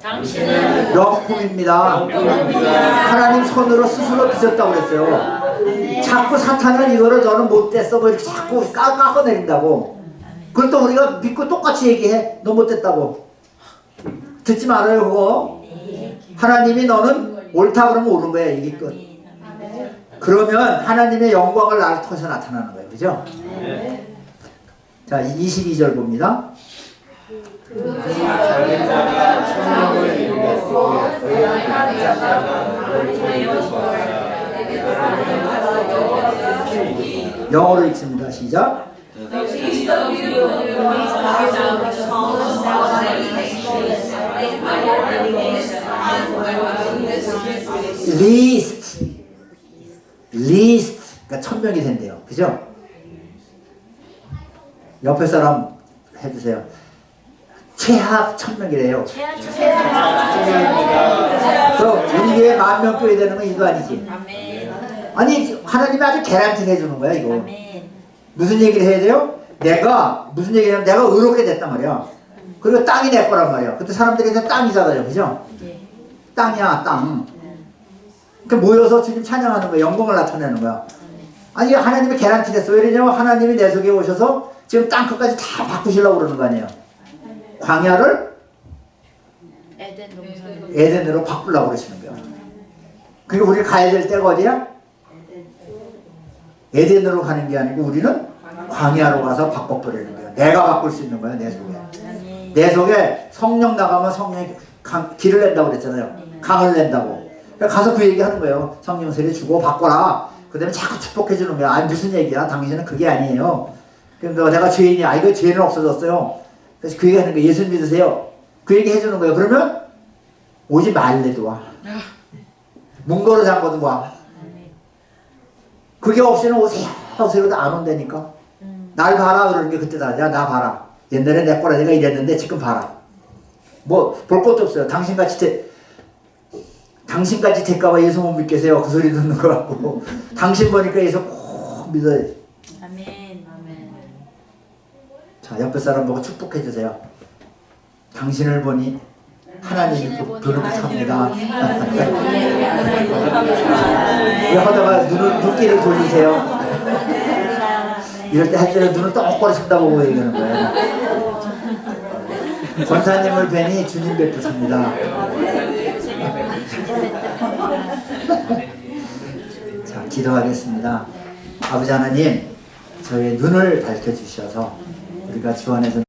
명품입니다. 하나님 손으로 스스로 빚었다고 그랬어요. 자꾸 사탄은 이거를 너는 못됐어. 뭐 이렇게 자꾸 깎아내린다고. 그걸 또 우리가 믿고 똑같이 얘기해. 너 못됐다고. 듣지 말아요, 그거. 하나님이 너는 옳다 그러면 옳은 거야, 이게 끝. 그러면 하나님의 영광을 나를 통해서 나타나는 거예요. 그죠? 자, 22절 봅니다. 영어로 읽습니다. 시작. least 그러니까 1000명이 된대요. 그죠? 옆에 사람 해주세요. 최하 1000명이래요. 그럼 우리 교회 10,000명 교회 되는 건 이거 아니지? 아니 하나님이 아주 개란티를 해주는 거야 이거. 무슨 얘기를 해야 돼요? 내가 무슨 얘기냐면 내가 의롭게 됐단 말이야. 그리고 땅이 내 거란 말이야. 그때 사람들이 다 땅이잖아요. 그죠? 땅이야 땅. 그러니까 모여서 주님 찬양하는 거야. 영광을 나타내는 거야. 아니 하나님이 개란티를 했어. 왜냐면 하나님이 내 속에 오셔서 지금 땅 끝까지 다 바꾸시려고 그러는 거 아니에요. 광야를 에덴으로 바꾸려고 그러시는 거야. 그리고 우리 가야 될 때가 어디야? 에덴으로 가는 게 아니고 우리는 광야로 가서 바꿔버리는 거야. 내가 바꿀 수 있는 거야. 내 속에. 내 속에 성령 나가면 성령이 길을 낸다고 그랬잖아요. 강을 낸다고. 가서 그 얘기 하는 거예요. 성령 세례 주고 바꿔라. 그 다음에 자꾸 축복해 주는 거야. 아니 무슨 얘기야. 당신은 그게 아니에요. 그러니까 내가 죄인이야. 이거 죄는 없어졌어요. 그래서 그 얘기 하는 거예요. 예수 믿으세요. 그 얘기 해주는 거예요. 그러면 오지 말래도 와. 문거로 잠궈도 와. 그게 없이는 오세요. 오세요도 안 온다니까. 날 봐라 그러는 게 그때다. 야 나 봐라. 옛날에 내 거라 내가 이랬는데 지금 봐라. 뭐 볼 것도 없어요. 당신같이 될까봐 예수 못 믿겠어요. 그 소리 듣는 거 같고. 당신 보니까 예수 꼭 믿어야 돼. 자, 옆에 사람 보고 축복해 주세요. 당신을 보니 하나님이 부르짖습니다. 왜 하다가 눈길을 돌리세요? 이럴 때 할 때는 눈을 똑바로 쳐다보고 얘기하는 거예요. 권사님을 뵈니 주님 뵙습니다. 자, 기도하겠습니다. 아버지 하나님, 저희의 눈을 밝혀주셔서 우리가 주 안에서